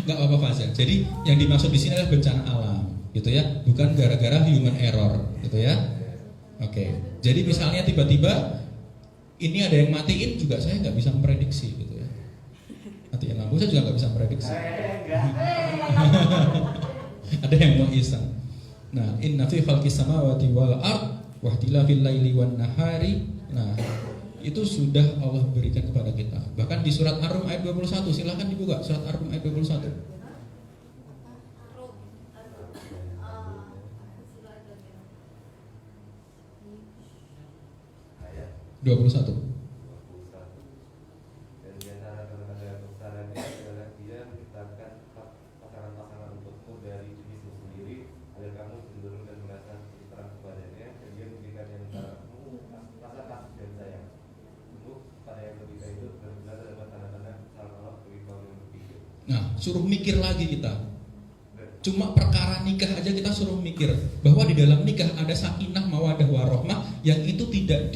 Nggak apa-apa Faza. Jadi yang dimaksud di sini adalah bencana alam, gitu ya, bukan gara-gara human error, gitu ya. Oke. Jadi misalnya tiba-tiba ini ada yang matiin juga saya nggak bisa memprediksi, gitu ya. Matiin lampu saya juga nggak bisa memprediksi. Ada yang mau iseng. Nah, inna fi khalqis samawati wal ard wa ikhtilafil laili wan nahari. Nah, itu sudah Allah berikan kepada kita. Bahkan di surat Ar-Rum ayat 21, silakan dibuka surat Ar-Rum ayat 21. 21. Dan di antara tanda-tanda kebesarannya adalah Dia menciptakan pasangan-pasangan untukmu dari jenismu sendiri agar kamu cenderung dan merasa terang kepadanya, dan Dia memberikan yang antaramu rasa kasih dan sayang. Untuk pada yang lebih itu benar-benar dapat tanda-tanda kesalahan Allah bagi kaum yang berpikir. Nah, suruh mikir lagi kita. Cuma perkara nikah aja kita suruh mikir bahwa di dalam nikah ada sakinah, mawadah, warahmah yang itu tidak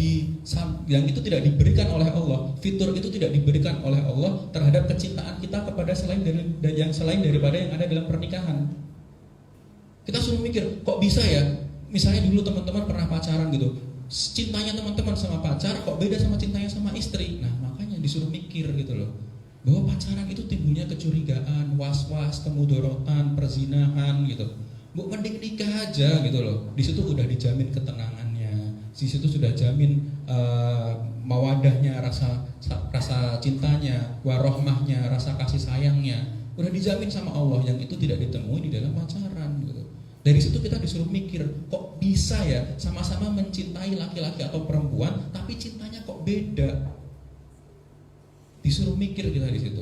diberikan oleh Allah. Fitur itu tidak diberikan oleh Allah terhadap kecintaan kita kepada selain daripada yang ada dalam pernikahan. Kita suruh mikir, kok bisa ya? Misalnya dulu teman-teman pernah pacaran gitu, cintanya teman-teman sama pacar kok beda sama cintanya sama istri. Nah, makanya disuruh mikir gitu loh, bahwa pacaran itu timbulnya kecurigaan, was-was, kemudorotan, perzinahan gitu. Bu, mending nikah aja gitu loh. Di situ udah dijamin ketenangannya, di situ sudah jamin mawadahnya, rasa cintanya, warohmahnya, rasa kasih sayangnya, udah dijamin sama Allah, yang itu tidak ditemui di dalam pacaran gitu. Dari situ kita disuruh mikir, kok bisa ya sama-sama mencintai laki-laki atau perempuan, tapi cintanya kok beda. Disuruh mikir kita di situ.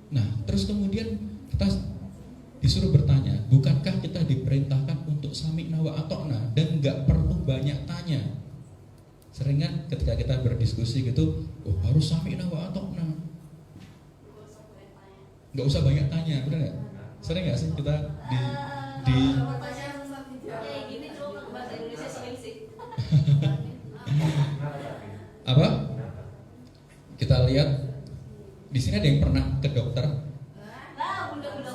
Nah, terus kemudian kita disuruh bertanya, bukankah kita diperintahkan untuk sami'na wa ata'na dan nggak perlu banyak tanya? Sering kan ketika kita berdiskusi gitu, oh harus sami'na wa ata'na, nggak usah banyak tanya, benar nggak? Sering nggak sih kita di Kayak gini cuma pakai bahasa Indonesia sering sih. apa? Kita lihat di sini ada yang pernah ke dokter? Nah, bunda-bunda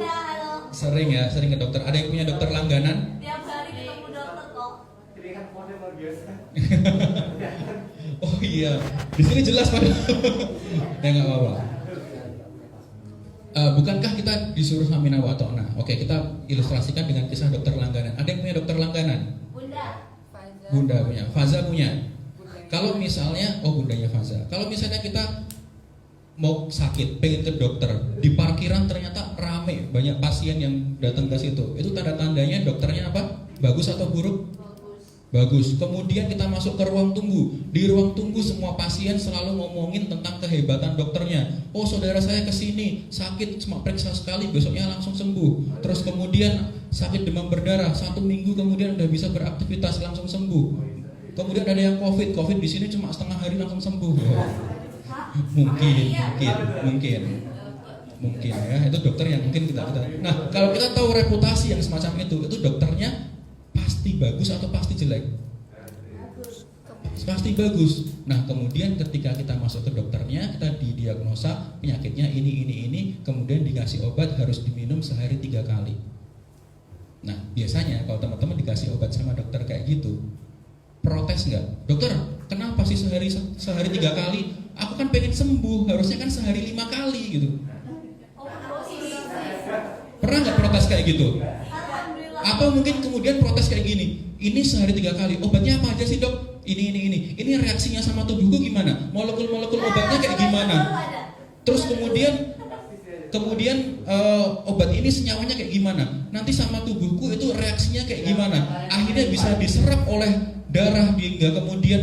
halo. Sering ya, sering ke dokter. Ada yang punya dokter langganan? Tiap hari ketemu dokter kok. Ini kan kode luar biasa. Oh iya, di sini jelas Pak. Ya nggak apa-apa. Bukankah kita disuruh sami'na wa ata'na? Oke, kita ilustrasikan dengan kisah dokter langganan. Ada yang punya dokter langganan? Bunda. Bunda punya, Faza punya. Kalau misalnya, oh bundanya Faza. Kalau misalnya kita mau sakit, pengen ke dokter, di parkiran ternyata rame, banyak pasien yang datang ke situ. Itu tanda-tandanya dokternya apa? Bagus atau buruk? Bagus. Kemudian kita masuk ke ruang tunggu. Di ruang tunggu semua pasien selalu ngomongin tentang kehebatan dokternya. Oh saudara saya kesini sakit cuma periksa sekali, besoknya langsung sembuh. Terus kemudian sakit demam berdarah, 1 minggu kemudian udah bisa beraktivitas langsung sembuh. Kemudian ada yang COVID di sini cuma setengah hari langsung sembuh. Mungkin ya, itu dokter yang mungkin kita. Nah, kalau kita tahu reputasi yang semacam itu dokternya pasti bagus atau pasti jelek? Pasti bagus. Nah, kemudian ketika kita masuk ke dokternya, kita didiagnosa penyakitnya ini, kemudian dikasih obat harus diminum sehari 3 kali. Nah, biasanya kalau teman-teman dikasih obat sama dokter kayak gitu, protes nggak? Dokter, kenapa sih sehari 3 kali? Aku kan pengen sembuh, harusnya kan sehari 5 kali gitu. Pernah nggak protes kayak gitu? Atau mungkin kemudian protes kayak gini, ini sehari 3 kali, obatnya apa aja sih dok? Ini reaksinya sama tubuhku gimana? Molekul-molekul obatnya kayak gimana? Terus kemudian obat ini senyawanya kayak gimana? Nanti sama tubuhku itu reaksinya kayak gimana? Akhirnya bisa diserap oleh darah hingga kemudian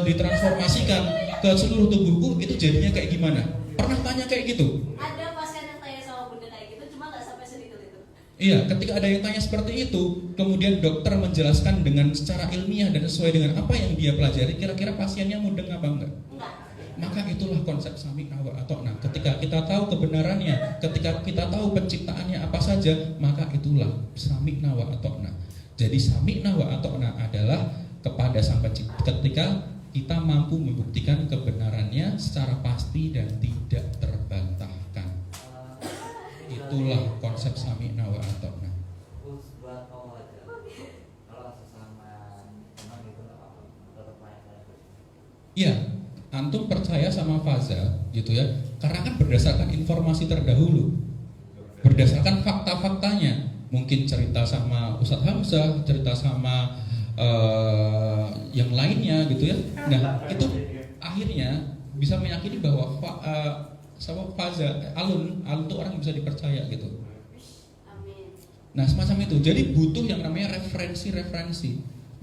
ditransformasikan ke seluruh tubuhku, itu jadinya kayak gimana? Pernah tanya kayak gitu? Ada pasien yang tanya sama bunda kayak gitu, cuma nggak sampai sedetail itu. Iya, ketika ada yang tanya seperti itu, kemudian dokter menjelaskan dengan secara ilmiah dan sesuai dengan apa yang dia pelajari, kira-kira pasiennya mudeng apa enggak? Enggak. Maka itulah konsep sami'na wa ata'na. Ketika kita tahu kebenarannya, ketika kita tahu penciptaannya apa saja, maka itulah sami'na wa ata'na. Jadi sami'na wa ata'na adalah kepada sang pencipta ketika kita mampu membuktikan kebenarannya secara pasti dan tidak terbantahkan. Itulah konsep sami'na wa ata'na. Buat Allah aja. Kalau sesama teman itu nggak apa-apa. Tetap layak. Iya, antum percaya sama Faza gitu ya, karena kan berdasarkan informasi terdahulu, berdasarkan fakta-faktanya. Mungkin cerita sama Ustadz Hamzah, cerita sama yang lainnya gitu ya. Nah itu akhirnya bisa meyakini bahwa sama Faza, Alun itu orang yang bisa dipercaya gitu. Amin. Nah semacam itu. Jadi butuh yang namanya referensi,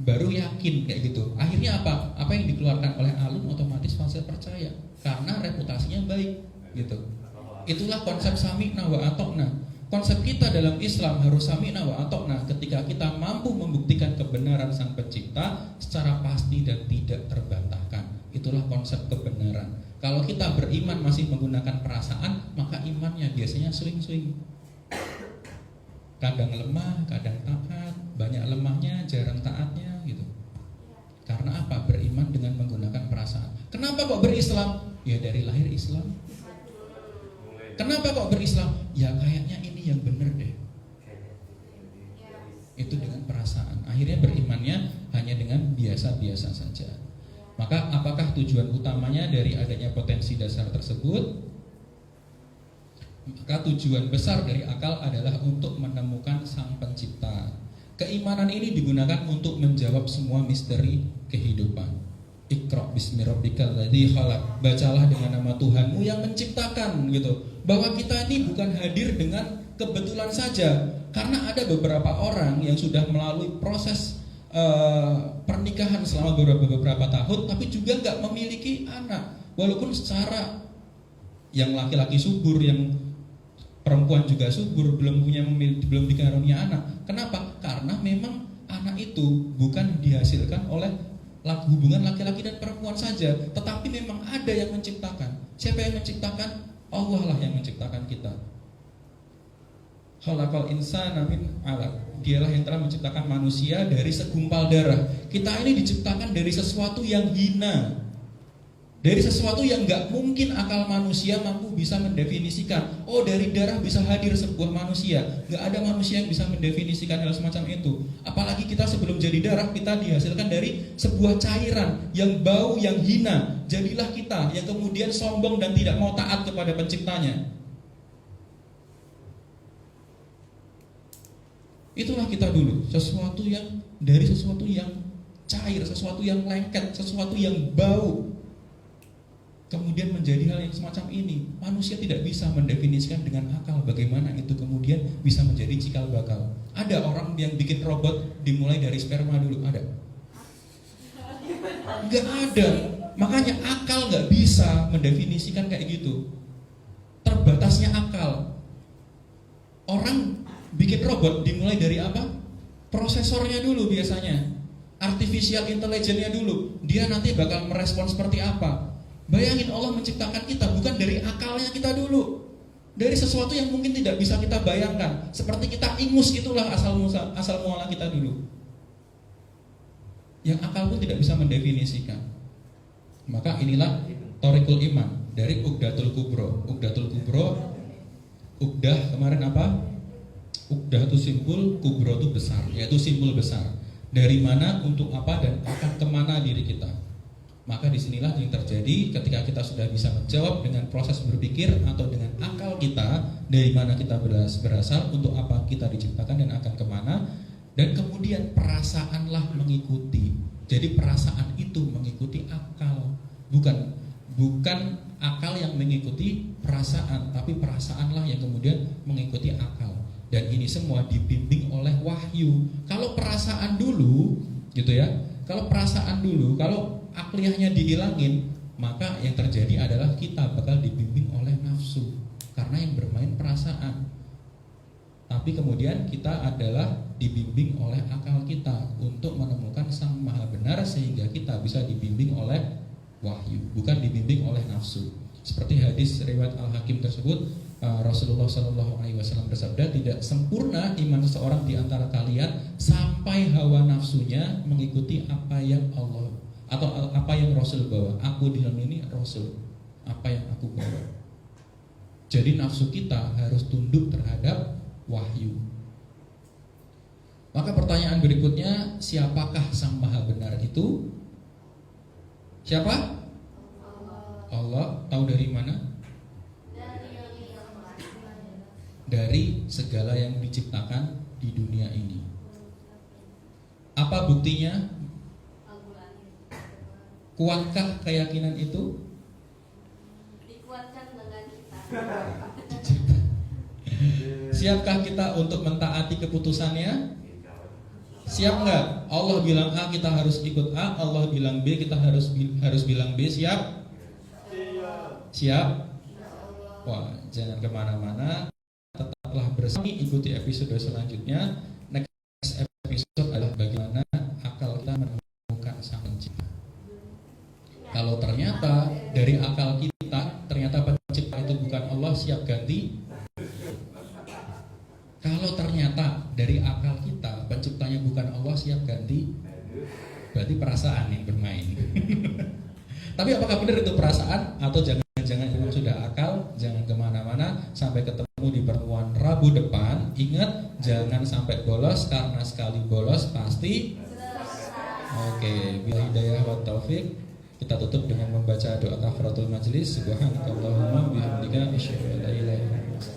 baru yakin kayak gitu. Akhirnya apa? Apa yang dikeluarkan oleh Alun otomatis Faza percaya karena reputasinya baik gitu. Itulah konsep sami'na wa ata'na. Konsep kita dalam Islam harus sami'na wa ata'na ketika kita mampu membuktikan kebenaran Sang Pencipta secara pasti dan tidak terbantahkan. Itulah konsep kebenaran. Kalau kita beriman masih menggunakan perasaan, maka imannya biasanya swing-swing. Kadang lemah, kadang taat, banyak lemahnya, jarang taatnya gitu. Karena apa? Beriman dengan menggunakan perasaan. Kenapa kok berislam? Ya dari lahir Islam. Kenapa kok berislam? Ya kayaknya ini yang benar deh. Itu dengan perasaan. Akhirnya berimannya hanya dengan biasa-biasa saja. Maka apakah tujuan utamanya dari adanya potensi dasar tersebut? Maka tujuan besar dari akal adalah untuk menemukan Sang Pencipta. Keimanan ini digunakan untuk menjawab semua misteri kehidupan. Iqra bismi rabbikal ladzi khalaq. Bacalah dengan nama Tuhanmu yang menciptakan gitu. Bahwa kita ini bukan hadir dengan kebetulan saja, karena ada beberapa orang yang sudah melalui proses pernikahan selama beberapa tahun tapi juga nggak memiliki anak. Walaupun secara yang laki-laki subur, yang perempuan juga subur, belum dikaruniai anak. Kenapa? Karena memang anak itu bukan dihasilkan oleh hubungan laki-laki dan perempuan saja, tetapi memang ada yang menciptakan. Siapa yang menciptakan? Allah lah yang menciptakan kita. Khalaqal insana min 'alaq. Dialah yang telah menciptakan manusia dari segumpal darah. Kita ini diciptakan dari sesuatu yang hina, dari sesuatu yang gak mungkin akal manusia mampu bisa mendefinisikan. Oh, dari darah bisa hadir sebuah manusia. Gak ada manusia yang bisa mendefinisikan hal semacam itu. Apalagi kita sebelum jadi darah, kita dihasilkan dari sebuah cairan yang bau, yang hina. Jadilah kita yang kemudian sombong dan tidak mau taat kepada penciptanya. Itulah kita dulu, sesuatu yang dari sesuatu yang cair, sesuatu yang lengket, sesuatu yang bau, kemudian menjadi hal yang semacam ini. Manusia tidak bisa mendefinisikan dengan akal bagaimana itu kemudian bisa menjadi cikal bakal. Ada orang yang bikin robot dimulai dari sperma dulu, ada? Nggak ada. Makanya akal nggak bisa mendefinisikan kayak gitu. Terbatasnya akal. Orang bikin robot dimulai dari apa? Prosesornya dulu biasanya, artificial intelligence-nya dulu. Dia nanti bakal merespon seperti apa. Bayangin, Allah menciptakan kita bukan dari akalnya kita dulu, dari sesuatu yang mungkin tidak bisa kita bayangkan. Seperti kita ingus, itulah asal muala kita dulu, yang akal pun tidak bisa mendefinisikan. Maka inilah Thoriqul Iman dari Uqdatul Kubro. Uqdatul Kubro, Uqdah kemarin apa? Uqdah itu simpul, Kubro itu besar, yaitu simpul besar. Dari mana, untuk apa, dan akan kemana diri kita. Maka disinilah yang terjadi ketika kita sudah bisa menjawab dengan proses berpikir atau dengan akal kita, dari mana kita berasal, untuk apa kita diciptakan dan akan kemana. Dan kemudian perasaanlah mengikuti. Jadi perasaan itu mengikuti akal, bukan akal yang mengikuti perasaan, tapi perasaanlah yang kemudian mengikuti akal. Dan ini semua dibimbing oleh wahyu. Kalau perasaan dulu, gitu ya, kalau perasaan dulu, kalau akliyahnya dihilangin, maka yang terjadi adalah kita bakal dibimbing oleh nafsu, karena yang bermain perasaan. Tapi kemudian kita adalah dibimbing oleh akal kita untuk menemukan sang maha benar, sehingga kita bisa dibimbing oleh wahyu, bukan dibimbing oleh nafsu. Seperti hadis riwayat Al-Hakim tersebut, Rasulullah SAW bersabda, tidak sempurna iman seseorang di antara kalian sampai hawa nafsunya mengikuti apa yang Allah atau apa yang Rasul bawa. Aku di dalam ini Rasul, apa yang aku bawa. Jadi nafsu kita harus tunduk terhadap wahyu. Maka pertanyaan berikutnya, siapakah sang maha benar itu? Siapa? Allah. Tahu dari mana? Dari segala yang diciptakan di dunia ini. Apa buktinya? Kuatkah keyakinan itu? Dikuatkan dengan kita. Siapkah kita untuk mentaati keputusannya? Siap nggak? Allah bilang A, kita harus ikut A. Allah bilang B, kita harus bilang B. Siap? Siap? Wah, jangan kemana-mana. Tetaplah bersama, ikuti episode selanjutnya. Next episode adalah bagaimana akal kita menemukan sang pencipta. Kalau ternyata dari akal kita, ternyata pencipta itu bukan Allah, siap ganti. Kalau ternyata dari akal kita penciptanya bukan Allah, siap ganti. Berarti perasaan yang bermain. Tapi apakah benar itu perasaan atau jangan-jangan memang sudah akal? Jangan kemana-mana, sampai ketemu di pertemuan Rabu depan. Ingat, jangan sampai bolos, karena sekali bolos pasti Oke, bila hidayah wa taufik. Kita tutup dengan membaca doa kafaratul majlis. Subhanakallahumma bihamdika asyhadu an la ilaha illa anta.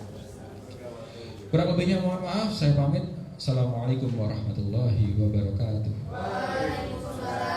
Kurang lebihnya mohon maaf, saya pamit. Assalamualaikum warahmatullahi wabarakatuh. Waalaikumsalam.